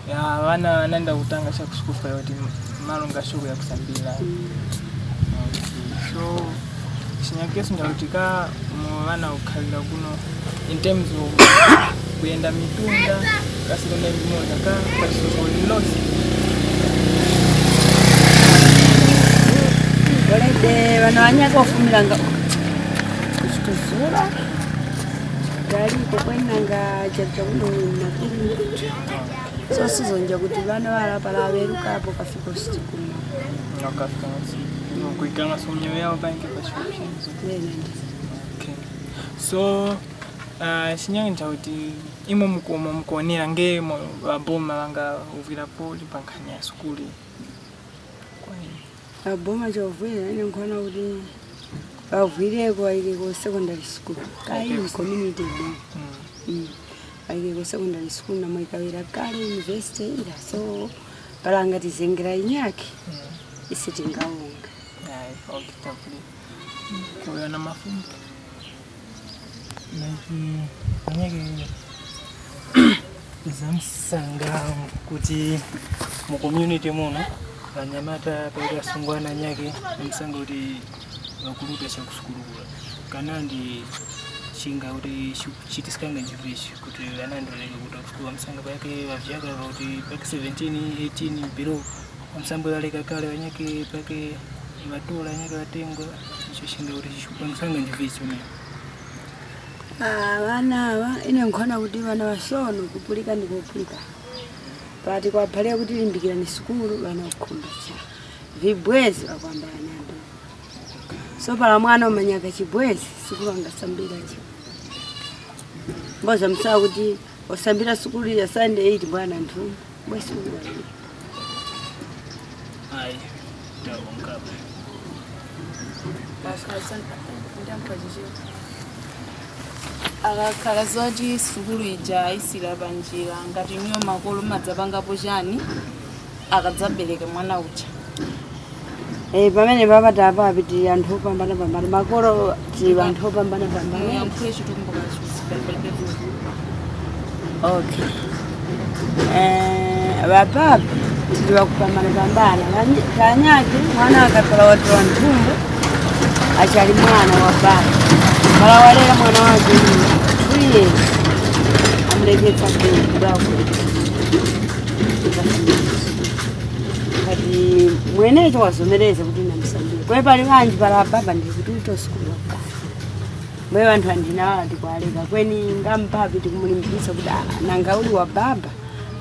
Speaker 3: ya wana anaenda kutanga cha kusukufa yote malunga shughuli ya kusambila. So shinyakesi ndautika mwana ukhalira kuno in terms of kuenda mitunda kasi kwenda mmoja kwa shughuli losi.
Speaker 7: Walede wanawanyaka ufumilanga kuchituzura gali kokwenanga chachabuno nakili so sizonja kuti vana varapala averuka hapo kafika usitikuma
Speaker 3: Wakafika kuikanga somnyo yao banki kwa shughuli. Okay. So shinyanga ntauti imo mkuonera ngemo aboma langa uvira poli pankanya skuli.
Speaker 7: aboma chovwera ine nkona kuti avwire kwa ile ko secondary school kai community aile ko secondary school na mwikawira kale university ila so palanga tizengira inyaki isitingaunga
Speaker 3: Okay, tafuli. Kwa na mafumu.
Speaker 10: Nanyake zamsanga kuti mu community muno Banyamata pega sungwana nyake msanga kuti bakuluta cha kusukulula kana ndi chinga kuti chitisikanga njivishi kuti anandoleka kuti kusukula msanga pake vavyaka kuti pake 17 18 below msambo yaleka kale wanyake pake matola nyake watengwa icho chinga kuti chikupangisanga njivishi ne
Speaker 7: vana ine nkona kuti vana vashono kupulika ndikupulika pati kwa pale kuti limbikira ni skulu vana kukhumbicha vibwezi wakwamba anando so pala mwana umanyaka chibwezi skulu angasambira chi mboza msaa kuti osambira skulu ya Sunday 8 bwana ntu bwezi skulu
Speaker 10: ai tawongaba
Speaker 2: akakhalazoti sukulu ija isila panjira ngati niyo makolo madzapangapo chani akadzabereka mwana uja.
Speaker 7: Pamene baba tapa apiti anthu opambana makolo ti anthu opambana
Speaker 2: Yankhule chitumbuka chosipelekeza.
Speaker 7: Okay. Baba tili wakupambana kanyake mwana akapala watu wa ntumbo achali mwana wa baba kala walera mwana wake tuye amlegeta kwa kati mwenecho wasomereza kuti namsambira kwe pali vanji pala baba ndikuti utosukulu wakala mwe vantu andinawa ndikwaleka kweni ngampapi tikumulimbikisa kuti nanga uli wa baba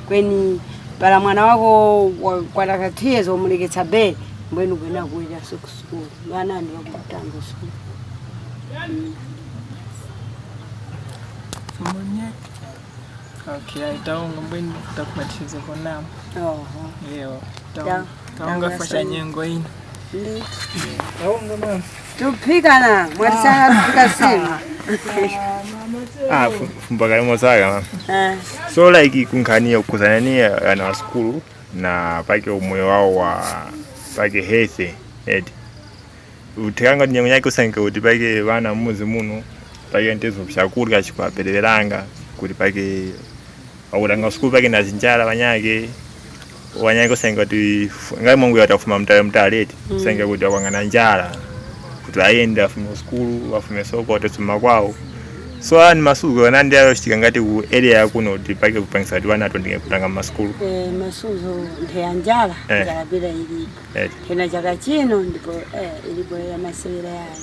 Speaker 7: kweni pala mwana wako kwatakathiyezo umuleketsa bele mbwenu kwena kuwira kusukulu vana ndi wakutanga sukulu.
Speaker 3: Okay, taonga mbweni takumatiza kwa namu. Leo. Taonga fasha nyengo ino.
Speaker 10: taonga mama
Speaker 7: Tupika na mwatisana tupika simu.
Speaker 9: Mpaka mosaga mama. So like kunkania kukusanya ana skulu na pake umoyo wao wa pake health utekanga nyama yake usanka kuti pake vana muzi muno pake ntezo byakurya chikwapereranga kuti pake auranga skulu pake na zinjala banyake wanyako senga kuti ngai mungu yatafuma mtaleti senga kuti akwangana njala kuti ayende afume skulu afume soko tesuma kwawo so ani masuzo nandi ayoshika ngati ku area yakuno kuti pake kupangisa kuti wana atondike kutanga maskulu
Speaker 4: masuzo ntheya njala njala bila ili kena chaka chino ndipo ilipo ya masewera yayo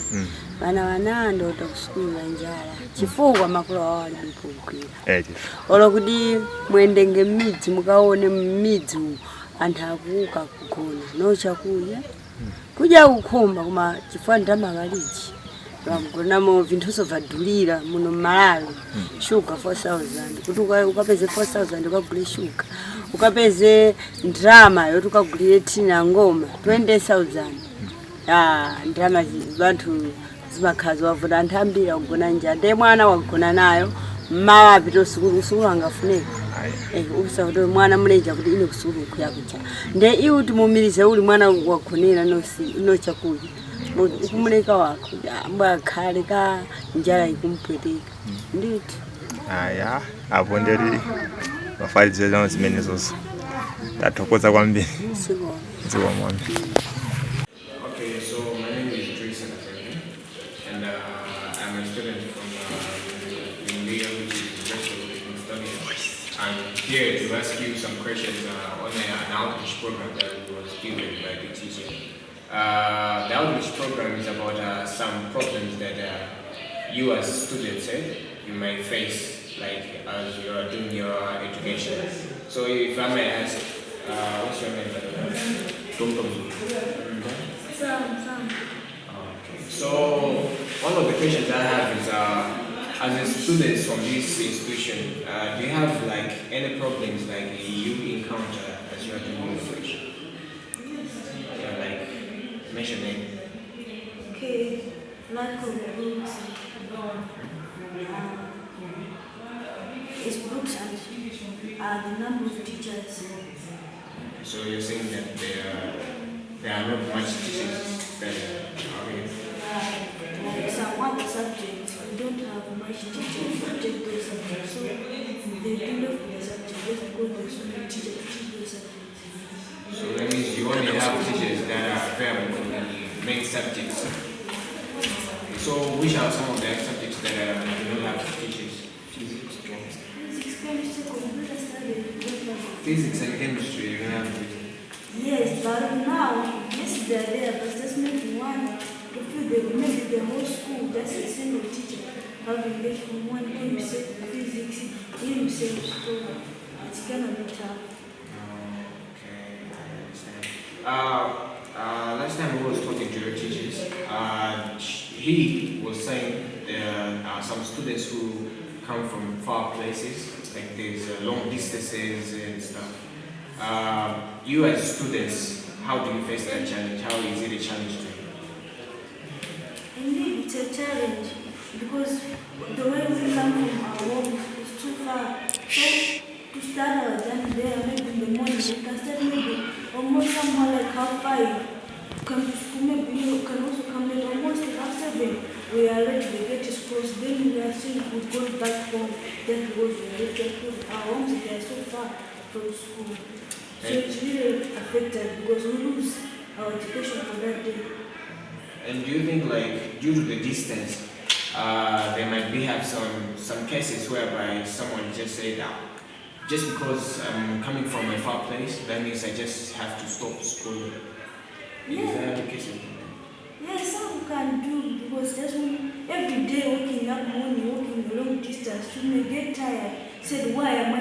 Speaker 4: bana wanando takusukula njala chifukwa makulu awo ali bikukwira olo kuti mwendenge midzi mukaone midzi anthu akuuka kugona no chakuya kuja kukhomba kuma chifukwa ndamakalichi vagonamo vinthuso vadulira muno Malawi sugar 4000 kuti ukapeze 4000 ukagule sugar ukapeze drama yoti ukagulire tina ngoma 20000 drama vanthu zimakhazi wavuta anthu ambiri kugona njala ndiye mwana wagona nayo mmawa apita sukulu angafuneka usakuti mwana muleja kuti ine kusukulu kuyakucha ndiye iwe kuti mumirize uli mwana wagonera no chakudya ukumuleka wako mbwa khale ka njala ikumpweteka nditi
Speaker 9: aya apo ndiri wafalize zona zimene zonse tathokoza kwambiri ziwa mwana.
Speaker 11: Okay, so my name is Jason and I'm a student from livingstonia, and here to ask you some questions on an outreach program that was given by the teacher. The outreach program is about some problems that you as students you might face, like as you are doing your education. So if I may ask, what's your name?
Speaker 1: Sam.
Speaker 11: Okay. So one of the questions I have is, as a students from this institution, do you have like any problems like you encounter as you are doing your education? Yeah, like mentioning.
Speaker 1: Okay, lack of books, it's books and the number of teachers.
Speaker 11: So you're saying that there are not much teachers that
Speaker 1: Some other subjects we don't have much teachers to take those subjects, so they end up with the subject just because there's so many teachers to teach those subjects.
Speaker 11: So that means you only have teachers that are available for the main subjects. So which are some of the subjects that you don't have teachers?
Speaker 1: Physics, chemistry, computer studies,
Speaker 11: Physics and chemistry, you don't have teachers.
Speaker 1: Yes, but now, yes, they're there, but just maybe one to feel maybe the whole school, just a single teacher having left from one himself physics, himself, so it's kind of tough.
Speaker 11: Okay, I understand. Last time we was talking to your teachers, he was saying there are some students who come from far places, like there's long distances and stuff. You as students, how do you face that challenge? How is it a challenge to you?
Speaker 1: Indeed, it's a challenge because the way we come from our home is too far. So to start our journey there, maybe in the morning, we can start maybe almost somewhere like 5:30. Come to school, maybe you can also come late, almost like 7:30. We are ready to get to school, then we are still going back home just because we are ready to school. Our homes are so far from school. So it's really affected because we lose our education for that day.
Speaker 11: And do you think, like, due to the distance, there might have some cases whereby someone just said, just because I'm coming from a far place, that means I just have to stop school?
Speaker 1: Yeah.
Speaker 11: Is that the case?
Speaker 1: Yes, some can do because just every day waking up morning, walking a long distance, you may get tired. Said, why am I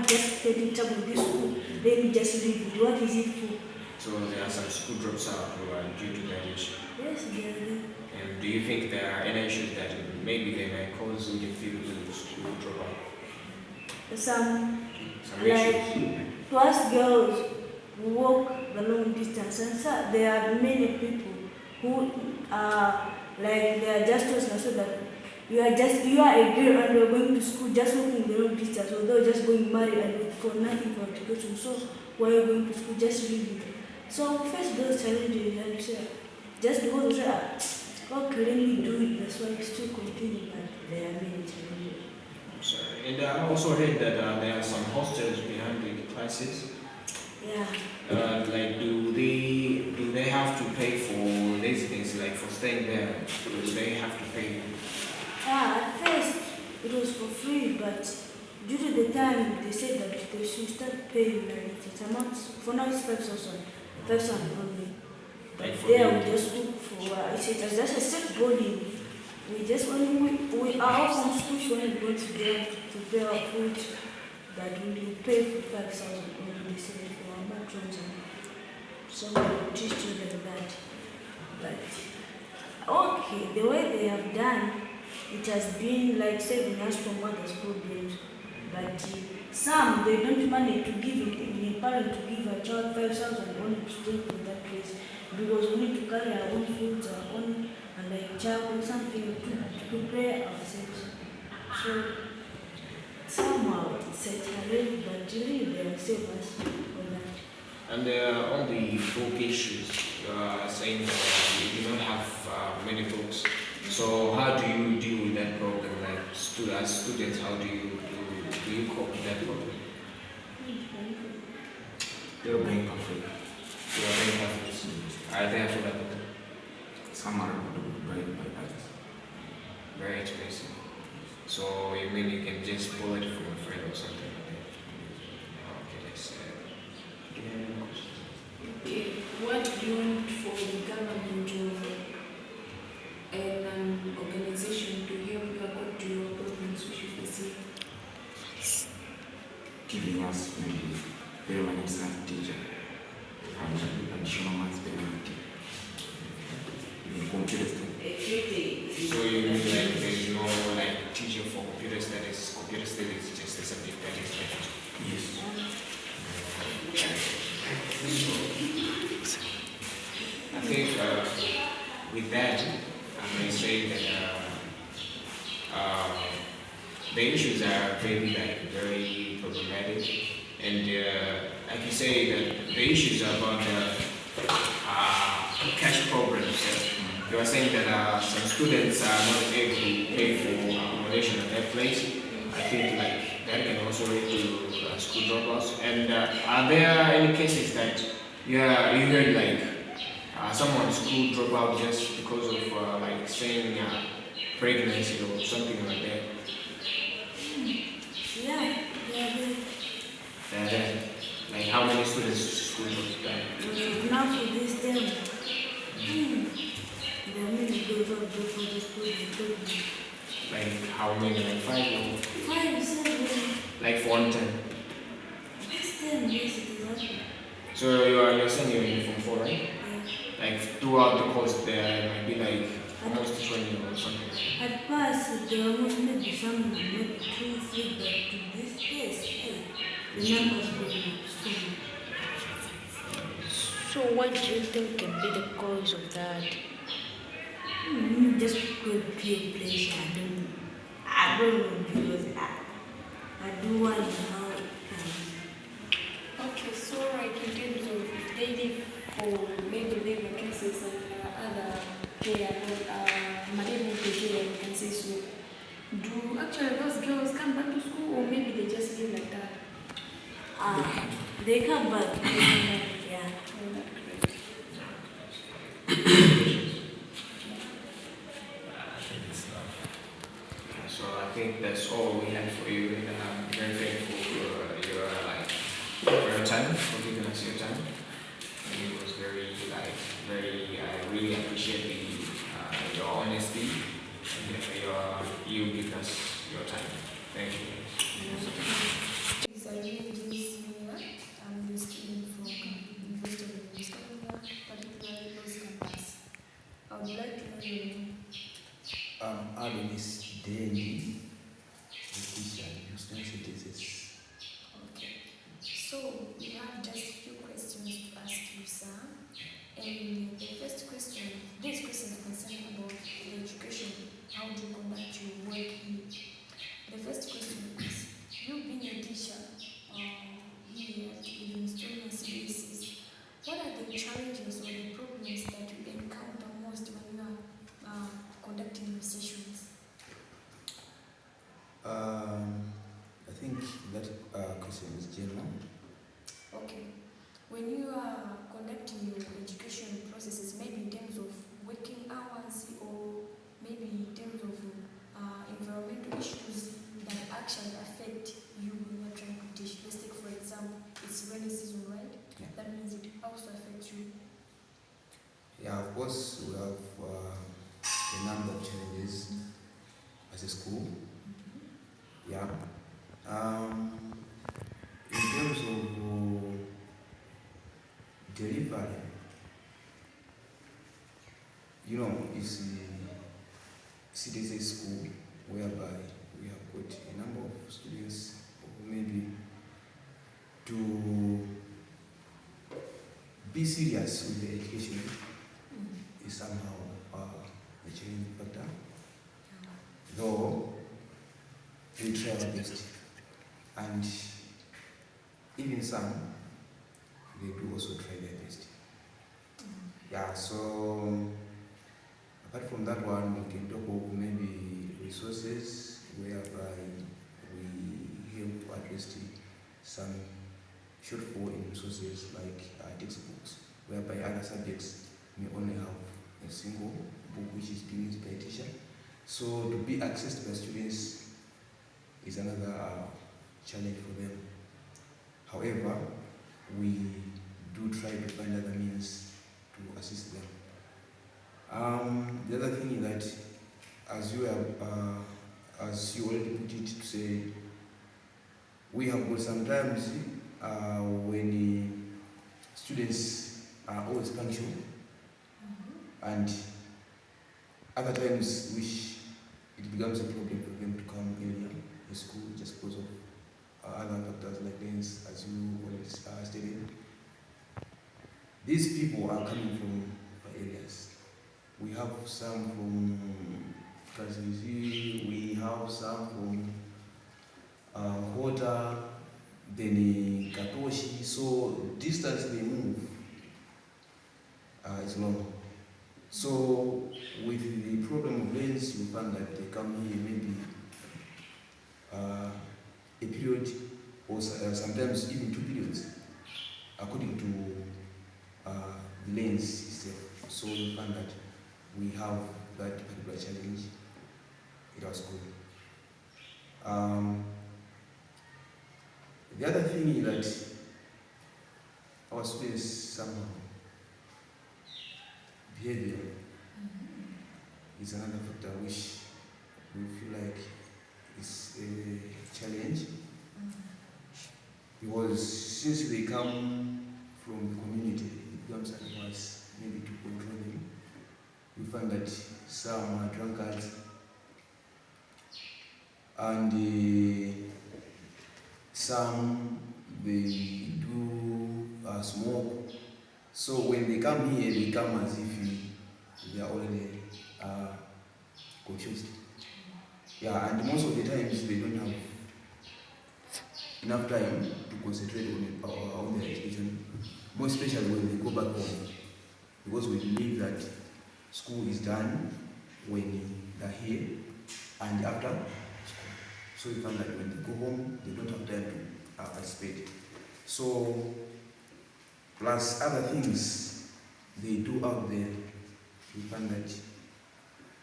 Speaker 1: just getting trouble with this school? Let me just leave it. What is it for?
Speaker 11: So there are some school drops out due to that issue.
Speaker 1: Yes, there are.
Speaker 11: And do you think there are any issues that maybe they might cause you to feel the school drop out?
Speaker 1: Some
Speaker 11: issues.
Speaker 1: to us girls who walk the long distance, and so there are many people who are like they are just us so that you are a girl and you are going to school just walking the long distance, although just going married and for nothing for education. So why are you going to school? Just leave it. So we face those challenges and say, just because we say, okay, let me do it, that's why we still continue, but there are many challenges.
Speaker 11: Sorry. And I also read that there are some hostels behind the classes.
Speaker 7: Yeah.
Speaker 11: Like, do they have to pay for residence, like for staying there? Do they have to pay?
Speaker 7: At first it was for free, but due to the time they said that they should start paying like it amounts for now it's 5,000. 5,000 only.
Speaker 11: Like
Speaker 7: But
Speaker 11: for
Speaker 7: there
Speaker 11: the-
Speaker 7: we just look for it's just a safe boarding. We just we are all from school when we go to there to pay our food, but we pay for 5,000 only. They said for our patrons and some teach children that. But okay, the way they have done, it has been like saving us from others' problems. But some they don't manage to give it in a parent to give a child 5,000 only to stay for that place because we need to carry our own food, our own like child or something to prepare ourselves. So somehow it's a challenge, but really they will save us for that.
Speaker 11: And on the book issues, you are saying that you do not have many books. So how do you deal with that problem? Like as students, how do you cope with that problem? You're being perfect. You are being perfect. Are they affordable?
Speaker 12: Some are affordable by others.
Speaker 11: Very expensive. So you mean you can just pull it from a friend or something? Okay, let's do you have any questions?
Speaker 13: What do you want for the government or an organization to help you according to your problems which you foresee?
Speaker 12: Giving us maybe permanent science teacher and additional maths penalty in computer studies.
Speaker 11: So you mean like there's no like teacher for computer studies? Computer studies is just a subject that is left.
Speaker 12: Yes.
Speaker 11: I think with that, I may say that the issues are very problematic, and like you say that the issues are about cash problems. You are saying that some students are not able to pay for accommodation at that place. I think like that can also lead to school dropouts. And are there any cases that you heard like someone school drop out just because of like saying pregnancy or something like that?
Speaker 7: Yeah.
Speaker 11: Like how many students school drop out?
Speaker 7: Now for this term, there are many those of the students.
Speaker 11: Like how many? Like 5 or
Speaker 7: 5, 7.
Speaker 11: like 4 and 10.
Speaker 7: This term, yes, it is happening.
Speaker 11: So you're saying you're in Form 4, right? Like throughout the course there might be like almost 20 or something.
Speaker 7: At first, there almost maybe some, maybe 2, 3, but to this case, the numbers going up so much.
Speaker 13: So what do you think can be the cause of that?
Speaker 7: Just good peer pressure. I don't know because I do want to know it comes.
Speaker 1: Okay, so like in terms of if they live for maybe labor cases and other care, maternity care, you can say so. Do actually those girls come back to school or maybe they just live like that?
Speaker 7: They come back. Yeah.
Speaker 11: So I think that's all we have for you, and I'm very thankful for your time, for giving us your time. And it was very I really appreciate your honesty and you giving us your time. Thank you.
Speaker 1: Is I'm the student from University of Livingstonia, particularly Rose Campus. I would like to know your name.
Speaker 14: Adonis Daily, the teacher in Houston Citizens.
Speaker 1: Okay. So we have just a few questions to ask you, sir. And the first question, this question is concerning about the education. How do you conduct your work here? The first question is, you being a teacher here at Livingstonia CBCs, what are the challenges or the problems that you encounter most when you are conducting your sessions?
Speaker 14: I think that question is general.
Speaker 1: Okay.
Speaker 13: when you are conducting your education processes, maybe in terms of working hours or maybe in terms of environmental issues that actually affect you when you're trying to teach. Let's take for example, it's rainy season, right?
Speaker 12: Yeah.
Speaker 13: That means it also affects you.
Speaker 12: Yeah, of course, we have a number of challenges as a school. Yeah. In terms of delivery, you know, it's CDC school whereby we have got a number of students who maybe to be serious with the education is somehow a challenging factor, though we try our best, and even some, they do also try their best. Yeah, so apart from that one, we can talk of maybe resources whereby we help address some shortfall in resources like textbooks, whereby other subjects may only have a single book which is being used by a teacher. So to be accessed by students is another challenge for them. However, we do try to find other means to assist them. The other thing is that, as you already put it, to say, we have got sometimes when students are always punctual, and other times which it becomes a problem for them to come earlier in school just because of other factors like this, as you already stated. These people are coming from areas. We have some from Kazizi, we have some from Kota, then Katoshi, so distance they move is long. So with the problem of lanes, we find that they come here maybe a period or sometimes even 2 periods according to the lanes itself. So we find that we have that particular challenge in our school. The other thing is that our students somehow behavior is another factor which we feel like is a challenge, because since they come from the community, it becomes hard for us maybe to control them. We find that some are drunkards and some they do smoke. So when they come here, they come as if they are already confused. Yeah, and most of the times they don't have enough time to concentrate on their education, more especially when they go back home, because we believe that school is done when they're here and after school. So we find that when they go home, they don't have time to participate. So, plus other things they do out there, we find that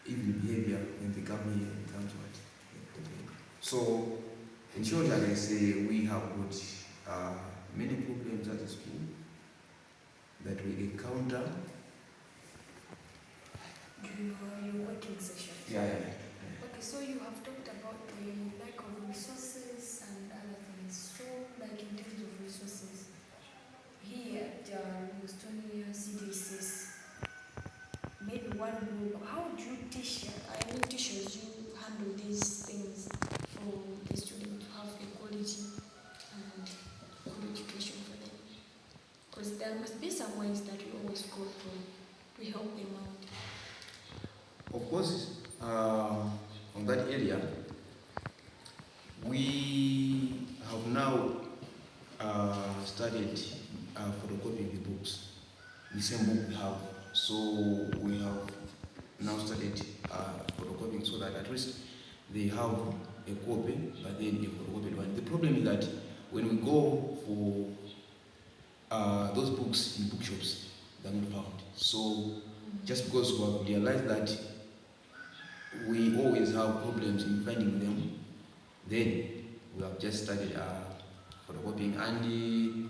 Speaker 12: even behavior when they come here becomes what? So, in short, as I say, we have got many problems at the school that we encounter
Speaker 13: during your working session.
Speaker 12: Yeah.
Speaker 13: Okay, so you have talked about the lack of resources and other things. So, like in terms of resources, here at Livingstonia CDCs, maybe one book. How do you teach? I mean, teachers, you handle these things for the student to have a quality and good education for them. Because there must be some ways that we always go through. We help them out.
Speaker 12: Of course, on that area, we have now started photocopying the books, the same book we have. So we have now started photocopying so that at least they have a copy, but then a photocopied one. The problem is that when we go for those books in bookshops, they're not found. So just because we have realized that we always have problems in finding them, then we have just started photocopying, and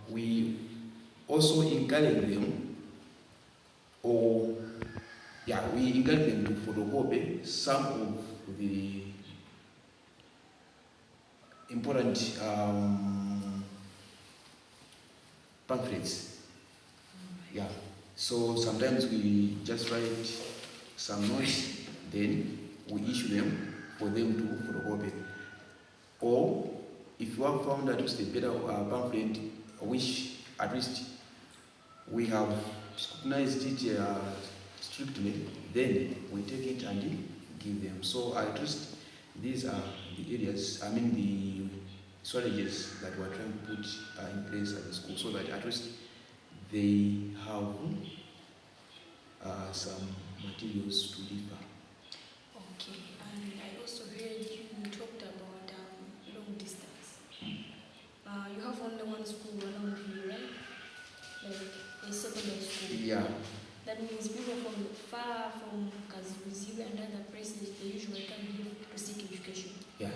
Speaker 12: we also encourage them, we encourage them to photocopy some of the important pamphlets. Yeah. So sometimes we just write some notes, then we issue them for them to photocopy. Or if you have found that it's a better pamphlet, which at least we have scrutinized it strictly, then we take it and give them. So at least these are the areas, the strategies that we're trying to put in place at the school, so that at least they have some materials to differ.
Speaker 13: Okay, and I also heard you talked about long distance. You have only one school around here, right? Like a secondary school.
Speaker 12: Yeah.
Speaker 13: That means people from far from Kazuzi and other places, they usually come here to seek education.
Speaker 12: Yeah.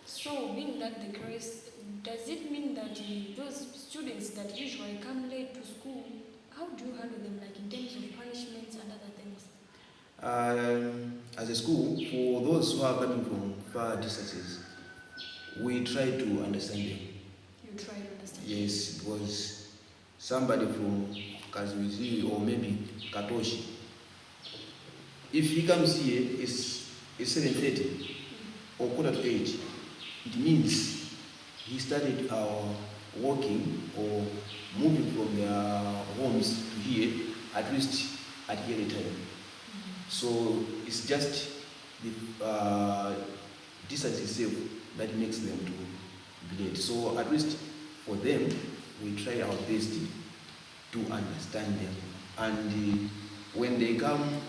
Speaker 13: So, being that the case, does it mean that those students that usually come late to school, how do you handle them, like in terms of punishments and other things?
Speaker 12: As a school, for those who are coming from far distances, we try to understand them.
Speaker 13: You try to understand?
Speaker 12: Yes, because somebody from Kazuizi or maybe Katoshi, if he comes here, it's 7:30 or 7:45, it means he started walking or moving from their homes to here at least at early time. So it's just the distance itself that makes them to be late. So at least for them, we try our best to understand them. And when they come,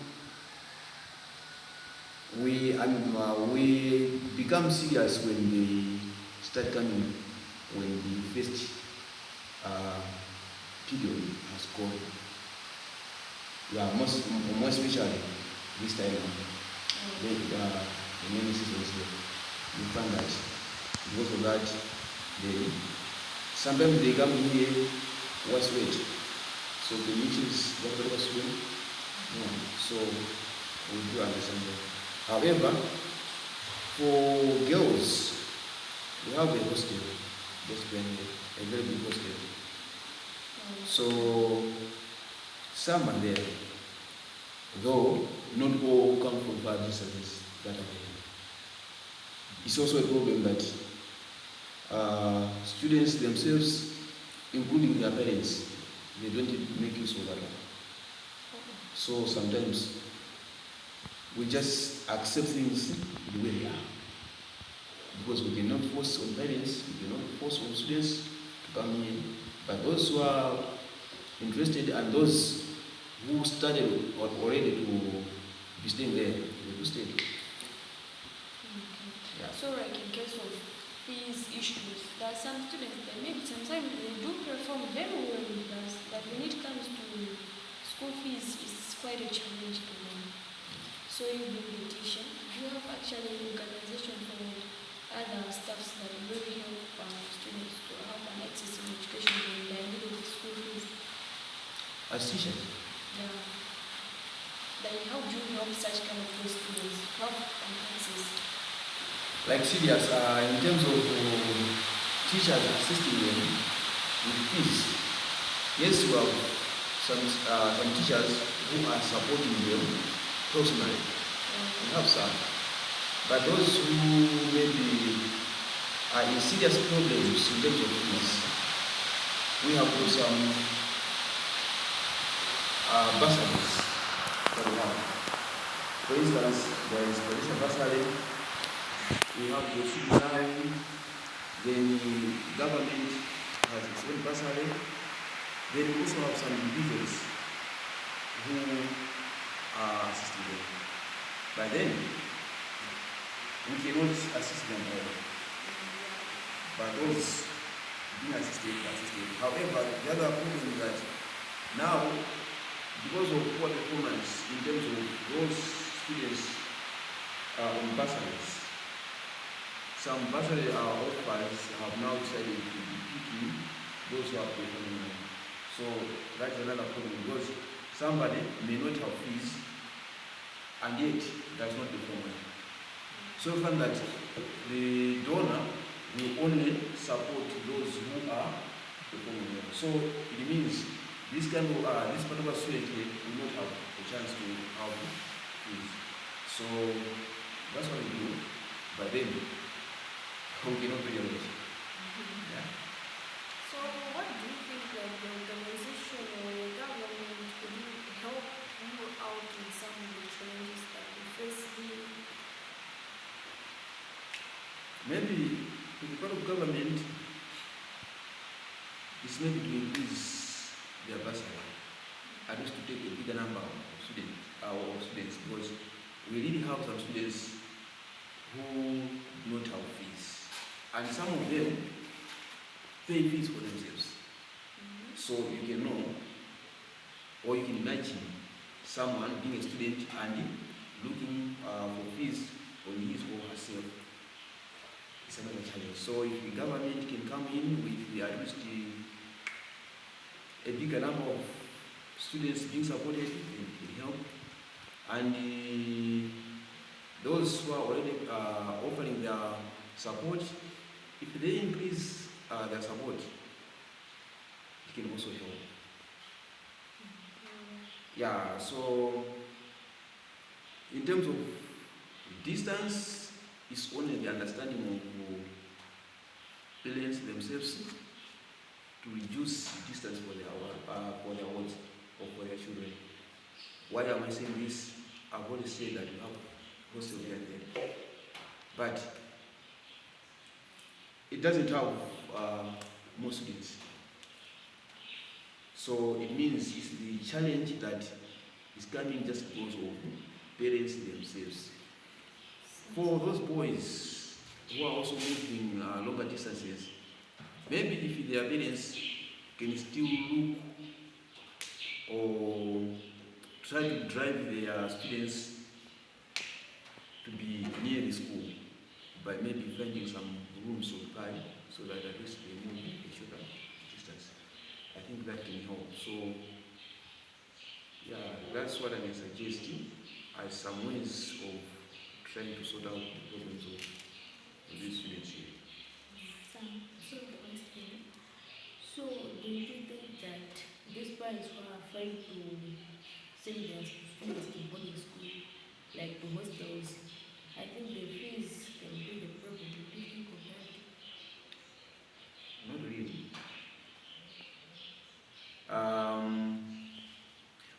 Speaker 12: we become serious when they start coming, when the first period has gone. Yeah, most especially this time, the many seasons here, you find that because of that, sometimes they come here, what's wet? So the beaches, what swim? No. So we do understand that. However, for girls, we have a hostel, just a very big hostel. So some are there, though not all come from far distances that are there. It's also a problem that students themselves, including their parents, they don't make use of that. So sometimes we just accept things the way they are, because we cannot force on parents, we cannot force on students to come in. But those who are interested and those who started already to be staying there, they will stay.
Speaker 13: Yeah. So like in case of fees issues, there are some students that maybe sometimes they do perform very well in class, but when it comes to school fees, it's quite a challenge to them. So you being a teacher, do you have actually an organization for other staffs that really help students to have an access in education when they are dealing with school fees?
Speaker 12: As teachers?
Speaker 13: Yeah. Like how do you help such kind of students have an access?
Speaker 12: Like serious, in terms of teachers assisting them with fees, yes, we have some teachers who are supporting them personally. We have some. But those who maybe are in serious problems in terms of fees, we have some bursaries that we have. For instance, there is potential bursary. We have the student line, then the government has its own bursary. Then we also have some individuals who are assisting them. But then, we cannot assist them all. But those being assisted. However, the other problem is that now, because of poor performance in terms of those students on bursaries, some bursary offers have now decided to be picking those who are performing well. So that's another problem, because somebody may not have fees and yet does not perform well. So we find that the donor will only support those who are performing well. So it means this kind of this particular student here will not have a chance to have fees. So that's what we do. But then we cannot do it. Yeah.
Speaker 13: So what do you think like the organization or the government could help you out in some of the challenges that you face here?
Speaker 12: Maybe the part of government is maybe to increase their bursary, at least to take a bigger number of students, because we really have some students who do not have fees, and some of them pay fees for themselves. So you can know, or you can imagine someone being a student and looking for fees on his or herself. It's another challenge. So if the government can come in with at least a bigger number of students being supported, it can help. And those who are already offering their support, if they increase their support, it can also help. Yeah, so in terms of distance, it's only the understanding of parents themselves to reduce distance for their ones or for their children. Why am I saying this? I've already said that you have hostel here and there, but it doesn't have more students. So it means it's the challenge that is coming just because of parents themselves. For those boys who are also moving longer distances, maybe if their parents can still look or try to drive their students to be near the school by maybe finding some rooms occupied so that at least they move a shorter distance. I think that can help. So yeah, that's what I can suggest as some ways of trying to sort out the problems of these students here.
Speaker 15: So do you think that these parents who are afraid to send their students to boarding school, like the hostels, I think the fees can be the problem? Do you think of that?
Speaker 12: Not really.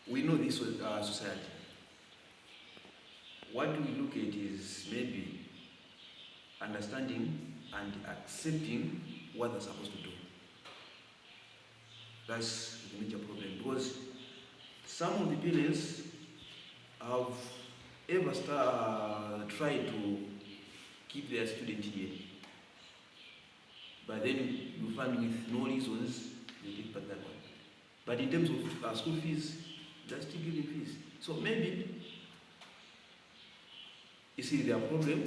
Speaker 12: We know this society. What we look at is maybe understanding and accepting what they're supposed to do. That's the major problem, because some of the parents have ever tried to keep their student here, but then you find with no reasons they take back that one. But in terms of school fees, they're still giving fees. So maybe you see their problem.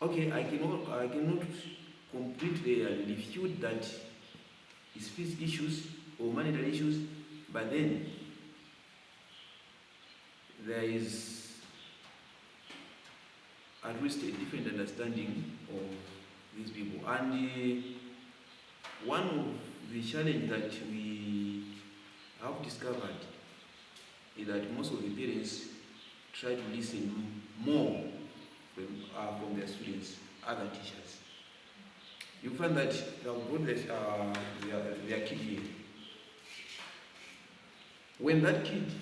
Speaker 12: Okay, I cannot completely refute that it's fees issues or monetary issues, but then there is at least a different understanding of these people. And one of the challenges that we have discovered is that most of the parents try to listen more from their students, other teachers. You find that they have brought their kid here. When that kid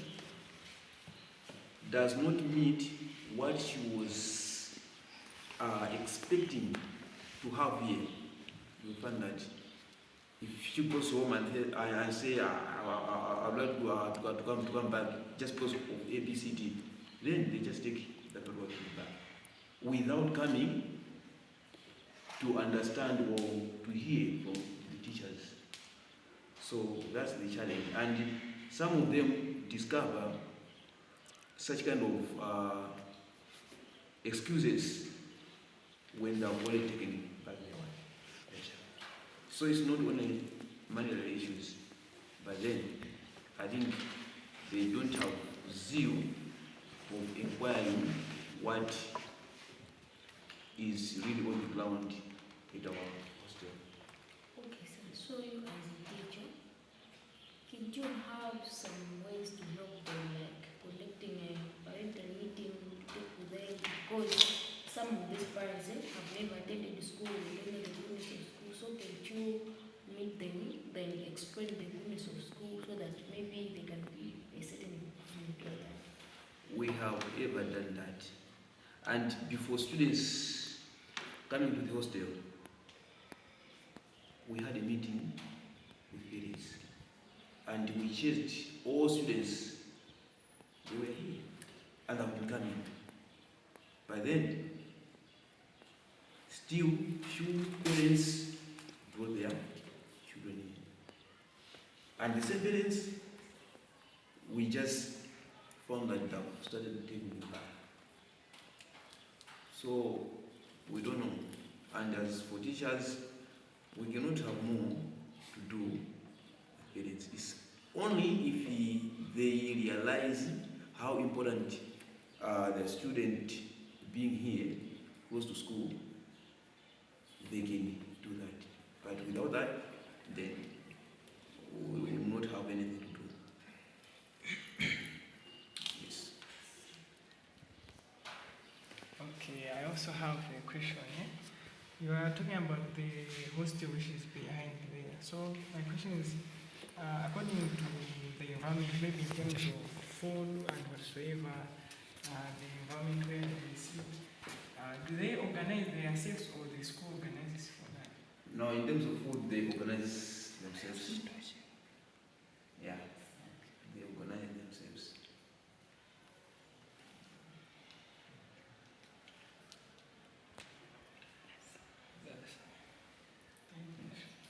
Speaker 12: does not meet what she was expecting to have here, you find that if she goes home and say, I'd like to come back just because of ABCD, then they just take that kid back without coming
Speaker 16: to understand or to hear from the teachers. So that's the challenge. And some of them discover such kind of excuses when they have already taken back their lecture. So it's not only monetary issues, but then I think they don't have zeal of inquiring what is really on the ground at our hostel.
Speaker 15: Okay, so you as a teacher, could you have some ways to help them, like conducting a parental meeting to talk with them? Because some of these parents have never attended school, they don't know the goodness of school. So can you meet them, then explain the goodness of school so that maybe they can be a certain improvement like that?
Speaker 16: We have ever done that. And before students coming to the hostel, we had a meeting with parents. And we checked all students, they were here and have been coming. By then, still few parents brought their children in. And the same parents, we just found that they have started taking them back. So we don't know. And as for teachers, we cannot have more to do with parents. It's only if they realize how important the student being here close to school, they can do that. But without that, then we will not have anything to do. Yes.
Speaker 3: Okay, I also have a question. You are talking about the hostel which is behind there. So my question is, according to the environment, maybe in terms of food and whatsoever, the environment where they sit, do they organize themselves or the school organizes for that?
Speaker 16: No, in terms of food, they organize themselves. Yeah, they organize themselves.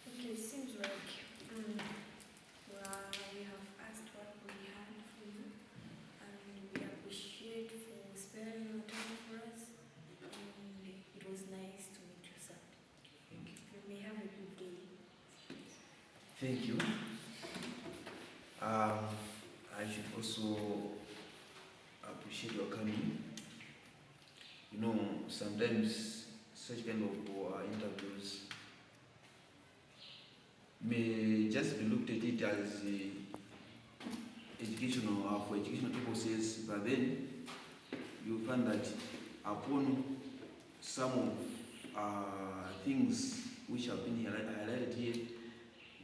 Speaker 13: Okay, it seems like we have asked what we had for you, and we appreciate for sparing your time for us. And it was nice to meet you, sir.
Speaker 16: Thank you.
Speaker 13: You may have a good day.
Speaker 16: Thank you. I should also appreciate your coming. You know, sometimes such kind of interviews may just be looked at it as educational for educational purposes, but then you find that upon some of things which have been highlighted here,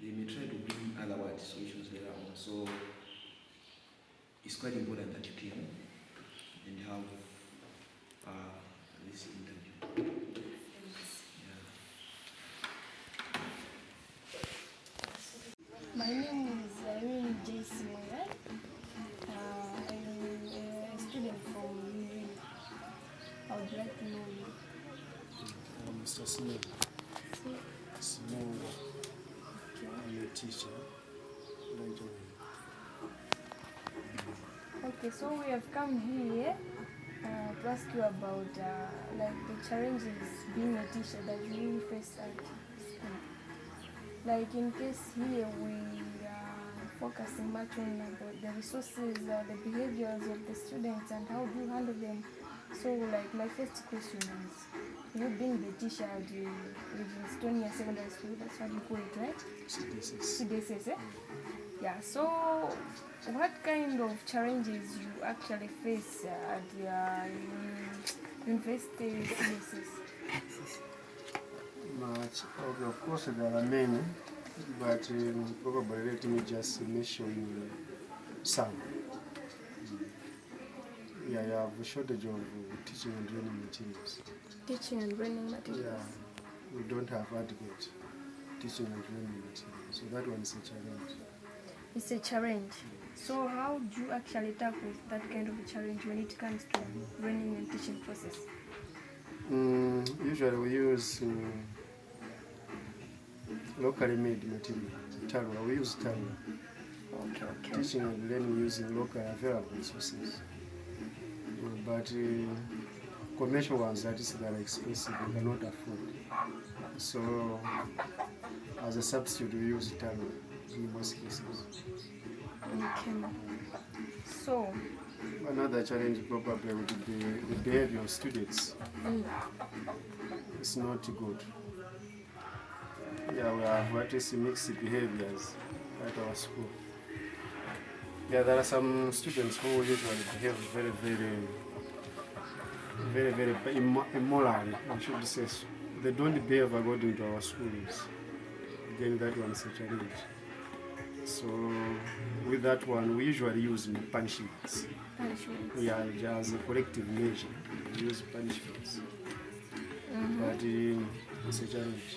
Speaker 16: they may try to bring other solutions later on. So it's quite important that you came and have this interview.
Speaker 1: My name is J.C. Moya. I'm a student from Living. I would like to know you.
Speaker 8: Mr. Smith. Smith. I'm a teacher.
Speaker 1: Okay, so we have come here to ask you about like the challenges being a teacher that you face at school. Like in case here we are focusing much on about the resources, the behaviors of the students and how do you handle them. So like my first question is, you being the teacher at the livingstonia secondary school, that's what you call it, right? CDSS, eh? Yeah, so what kind of challenges you actually face at your university CDSS?
Speaker 8: Okay, of course there are many, but probably let me just mention some. Yeah, you have a shortage of teaching and learning materials.
Speaker 1: Teaching and learning materials?
Speaker 8: Yeah, we don't have adequate teaching and learning materials, so that one is a challenge.
Speaker 1: It's a challenge. So how do you actually tackle that kind of a challenge when it comes to learning and teaching process?
Speaker 8: Usually we use
Speaker 17: locally made material. Tarwa, we use tarwa.
Speaker 1: Okay.
Speaker 17: Teaching and learning using local available resources. But commercial ones that are expensive, we cannot afford. So as a substitute, we use tarwa in most cases.
Speaker 1: Okay. So
Speaker 17: another challenge probably would be the behavior of students. It's not good. Yeah, we have at least mixed behaviors at our school. Yeah, there are some students who usually behave very immorally, I should say so. They don't behave according to our schools. Again, that one is a challenge. So with that one, we usually use punishments. Yeah, as a collective measure, we use punishments. But it's a challenge.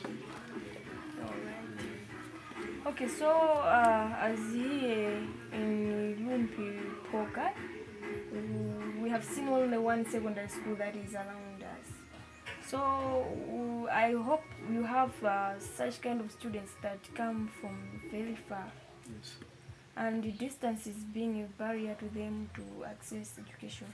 Speaker 1: okay, so as here in Lumpi Poka, we have seen only one secondary school that is around us. So I hope you have such kind of students that come from very far.
Speaker 17: Yes.
Speaker 1: And the distance is being a barrier to them to access education.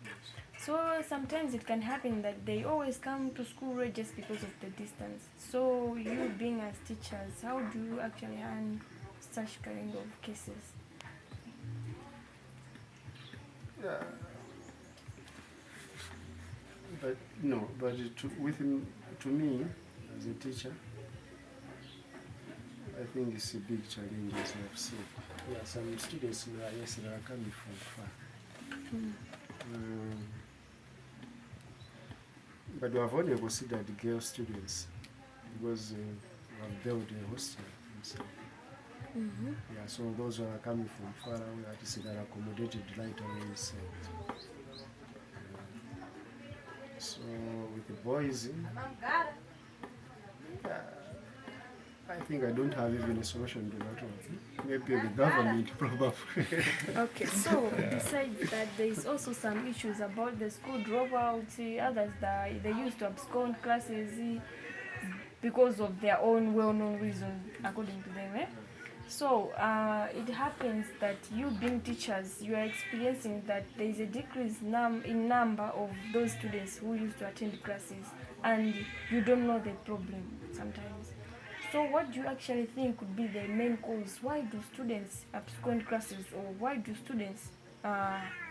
Speaker 17: Yes.
Speaker 1: So sometimes it can happen that they always come to school just because of the distance. So you being as teachers, how do you actually handle such kind of cases?
Speaker 17: Yeah. But no, but to me, as a teacher, I think it's a big challenge, as I've said. Yeah, some students, yes, they are coming from far. But we have only considered girl students because we have built a hostel. Yeah, so those who are coming from far away, at least they are accommodated right away inside. So with the boys, I think I don't have even a solution to that one. Maybe the government probably.
Speaker 1: Okay, so besides that, there is also some issues about the school dropouts, others that they used to abscond classes because of their own well-known reason, according to them. So it happens that you being teachers, you are experiencing that there is a decrease in number of those students who used to attend classes, and you don't know the problem sometimes. So what do you actually think could be the main cause? Why do students abscond classes, or why do students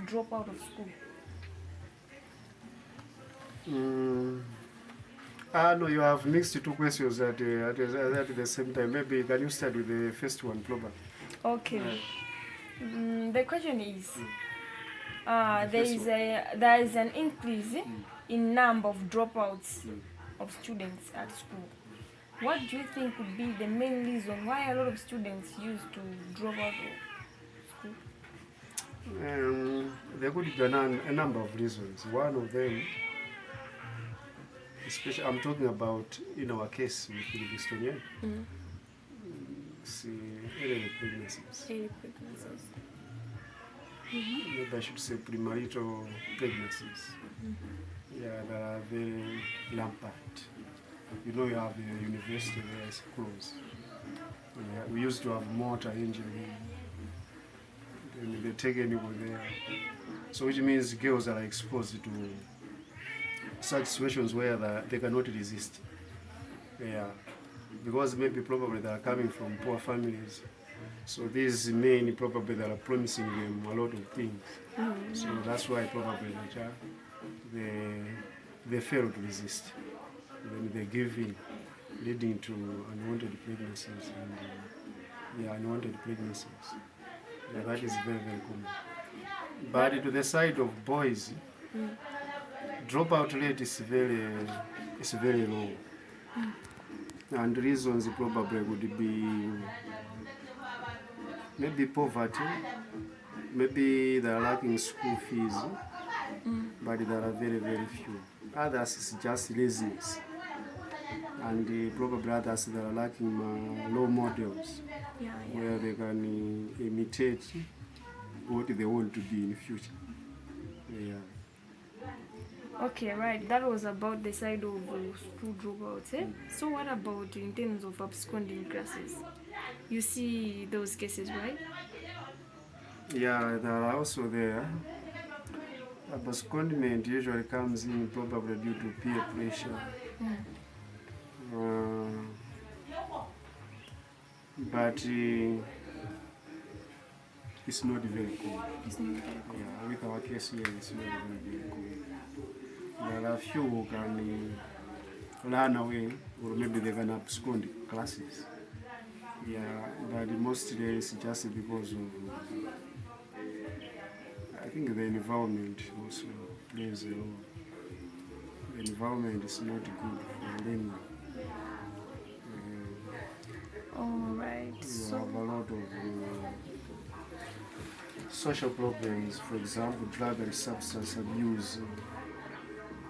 Speaker 1: drop out of school?
Speaker 17: No, you have mixed two questions at the same time. Maybe can you start with the first one, probably?
Speaker 1: Okay. The question is, there is an increase in number of dropouts of students at school. What do you think would be the main reason why a lot of students used to drop out of school?
Speaker 17: There could be a number of reasons. One of them, especially I'm talking about in our case with livingstonia, early pregnancies. Maybe I should say premarital pregnancies. Yeah, that are very rampant. You know, you have the university there is close. We used to have mortar injury. Then they take anyone there. So which means girls are exposed to such situations where they cannot resist. Yeah. Because maybe probably they are coming from poor families. So these men probably they are promising them a lot of things. So that's why probably they fail to resist. Then they give in, leading to unwanted pregnancies and unwanted pregnancies. Yeah, that is very, very common. But to the side of boys, dropout rate is very low. And reasons probably would be maybe poverty, maybe they are lacking school fees, but there are very, very few. Others is just laziness. And probably others that are lacking role models where they can imitate what they want to be in the future. Yeah.
Speaker 1: Okay, right. That was about the side of school dropouts. So what about in terms of absconding classes? You see those cases, right?
Speaker 17: Yeah, they are also there. Abscondment usually comes in probably due to peer pressure. But it's not very common.
Speaker 1: It's not very common.
Speaker 17: Yeah, with our case here, it's not very common. There are few who can run away, or maybe they can abscond classes. Yeah, but mostly it's just because of, I think the environment also plays a role. The environment is not good for learning.
Speaker 1: All right.
Speaker 17: You have a lot of social problems, for example, drug and substance abuse,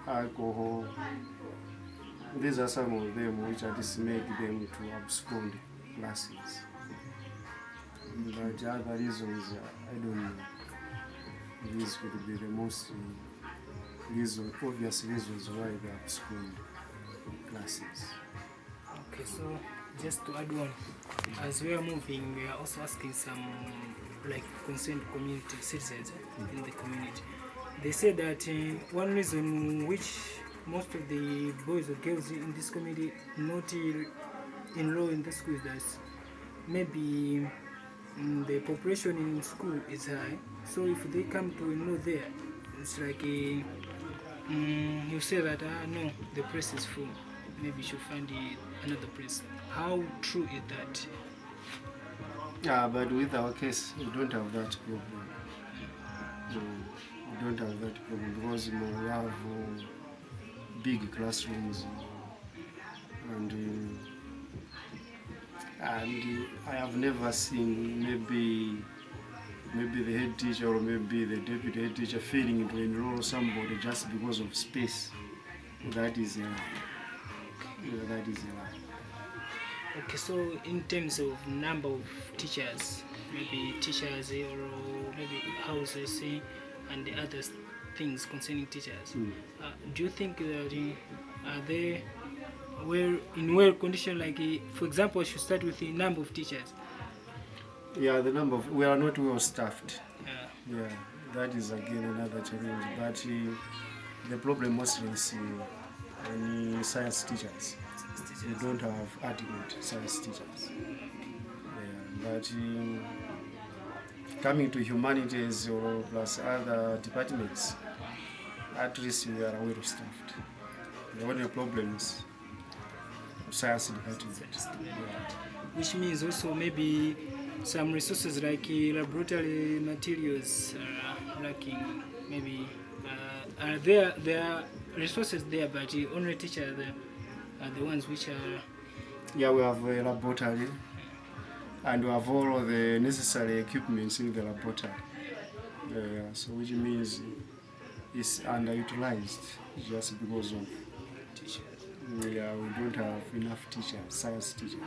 Speaker 17: alcohol. These are some of them which at least make them to abscond classes. But other reasons, I don't know. These could be the most obvious reasons why they abscond classes.
Speaker 3: Okay, so just to add on, as we are moving, we are also asking some like concerned community citizens in the community. They say that one reason which most of the boys or girls in this community not enroll in the school is that maybe the population in school is high. So if they come to enroll there, it's like you say that no, the place is full. Maybe you should find another place. How true is that?
Speaker 17: Yeah, but with our case, we don't have that problem. We don't have that problem because we have big classrooms and I have never seen maybe the head teacher or maybe the deputy head teacher failing to enroll somebody just because of space. That is a lie.
Speaker 3: Okay, so in terms of number of teachers, maybe teachers or maybe houses and the other things concerning teachers, do you think that are they in well condition? Like, for example, I should start with the number of teachers.
Speaker 17: Yeah, the number of, we are not well staffed. Yeah, that is again another challenge. But the problem mostly is in science teachers. We don't have adequate science teachers. Yeah, but coming to humanities or plus other departments, at least we are well staffed. The only problem is science department.
Speaker 3: Which means also maybe some resources like laboratory materials are lacking. Maybe there are resources there, but only teachers are the ones which are.
Speaker 17: Yeah, we have a laboratory, and we have all of the necessary equipments in the laboratory. So which means it's underutilized just because of teachers. Yeah, we don't have enough teachers, science teachers.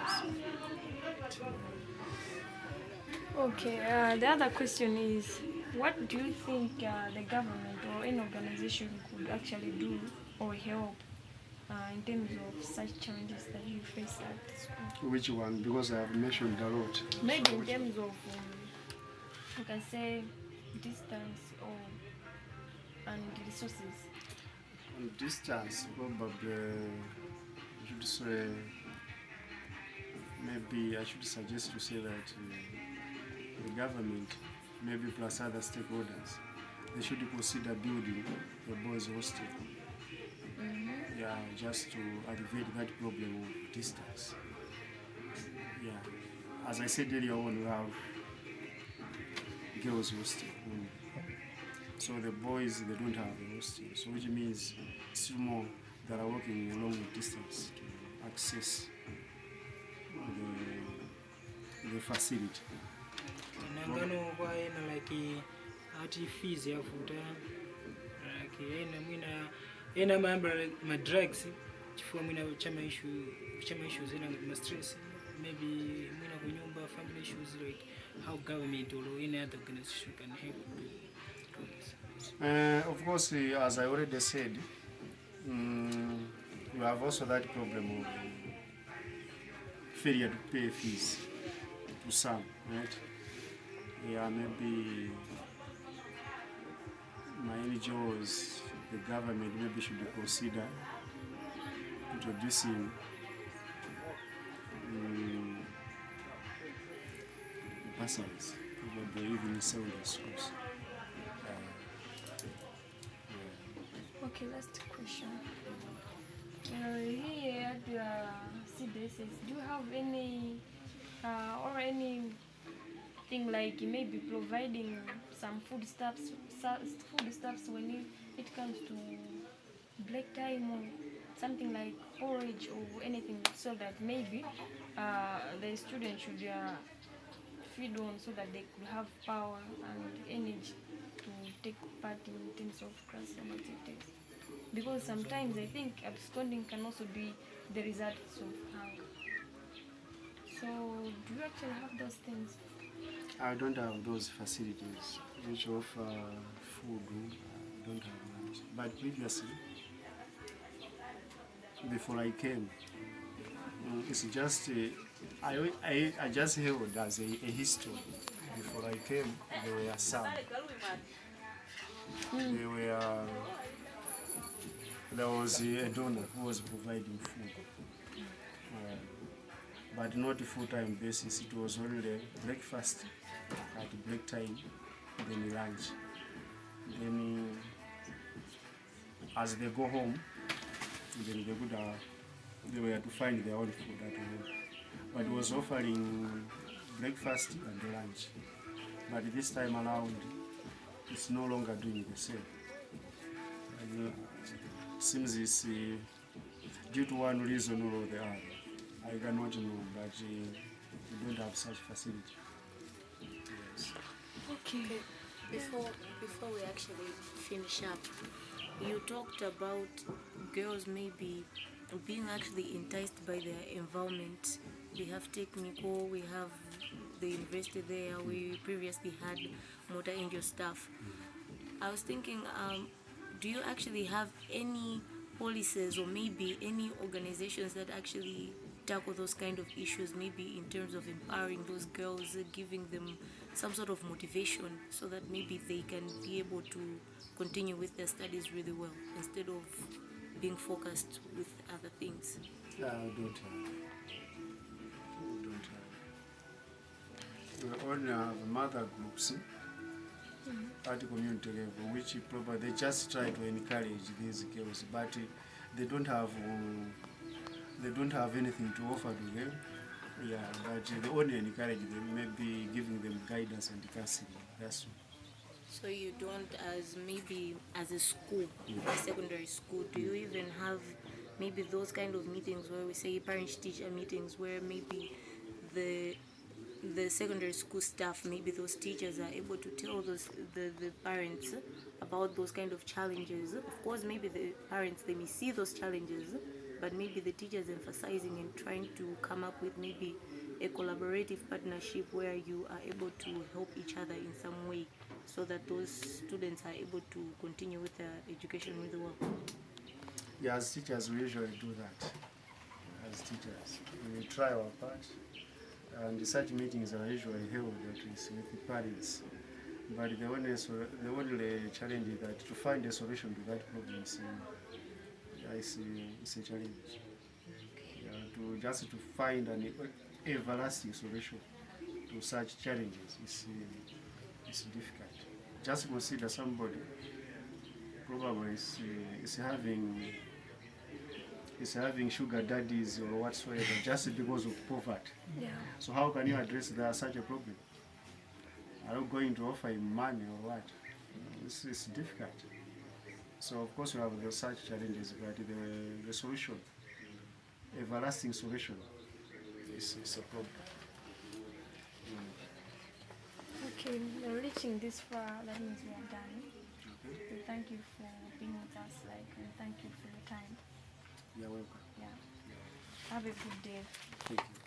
Speaker 1: Okay, the other question is, what do you think the government or any organization could actually do or help in terms of such challenges that you face at school?
Speaker 17: Which one? Because I have mentioned a lot.
Speaker 1: Maybe in terms of, you can say, distance and resources.
Speaker 17: On distance, probably I should say, maybe I should suggest to say that the government, maybe plus other stakeholders, they should consider building a boys' hostel. Yeah, just to alleviate that problem of distance. Yeah, as I said earlier on, we have girls' hostel. So the boys, they don't have a hostel, so which means still more that are working a long distance to access the facility.
Speaker 3: Nangano kwa like ati fees ya futa like ena mambo ma drugs chifua mwina chama issues ina stress, maybe mwina kunyumba family issues, like how government or any other organization can help to this.
Speaker 17: Of course, as I already said, we have also that problem of failure to pay fees to some, right? Yeah, maybe my NGOs, the government maybe should consider introducing bursaries, probably even in secondary schools.
Speaker 1: Okay, last question. Here at the CDSS, do you have any or anything like maybe providing some foodstuffs when it comes to break time or something like porridge or anything, so that maybe the students should feed on, so that they could have power and energy to take part in terms of classroom activities? Because sometimes I think absconding can also be the results of hunger. So do you actually have those things?
Speaker 17: I don't have those facilities which offer food. I don't have that. But previously, before I came, it's just I just held as a history. Before I came, there were some. There was a donor who was providing food, but not a full-time basis. It was only breakfast at break time, then lunch. Then as they go home, then they were to find their own food at home. But it was offering breakfast and lunch. But this time around, it's no longer doing the same. And seems it's due to one reason or the other. I cannot know, but we don't have such facility. Yes.
Speaker 15: Okay. Before we actually finish up, you talked about girls maybe being actually enticed by their environment. We have technical, we have the university there, we previously had motor angel staff. I was thinking, do you actually have any policies or maybe any organizations that actually tackle those kind of issues, maybe in terms of empowering those girls, giving them some sort of motivation so that maybe they can be able to continue with their studies really well instead of being focused with other things?
Speaker 17: I don't have. We only have mother groups at the community level, which probably they just try to encourage these girls, but they don't have anything to offer to them. Yeah, but they only encourage them, maybe giving them guidance and counseling. That's all.
Speaker 15: So you don't, as a school, a secondary school, do you even have maybe those kind of meetings where we say parent-teacher meetings where maybe the secondary school staff, maybe those teachers are able to tell the parents about those kind of challenges? Of course, maybe the parents, they may see those challenges, but maybe the teachers emphasizing and trying to come up with maybe a collaborative partnership where you are able to help each other in some way so that those students are able to continue with their education really well.
Speaker 17: Yeah, as teachers, we usually do that. As teachers, we try our part, and such meetings are usually held at least with the parents. But the only challenge is that to find a solution to that problem is a challenge. Yeah, to find an everlasting solution to such challenges is difficult. Just consider somebody probably is having sugar daddies or whatsoever just because of poverty.
Speaker 1: Yeah.
Speaker 17: So how can you address such a problem? Are you going to offer him money or what? It's difficult. So of course we have such challenges, but the solution, everlasting solution, is a problem.
Speaker 1: Okay, we're reaching this far, that means we are done. We thank you for being with us, and thank you for your time.
Speaker 17: You're welcome.
Speaker 1: Yeah. Have a good day.
Speaker 17: Thank you.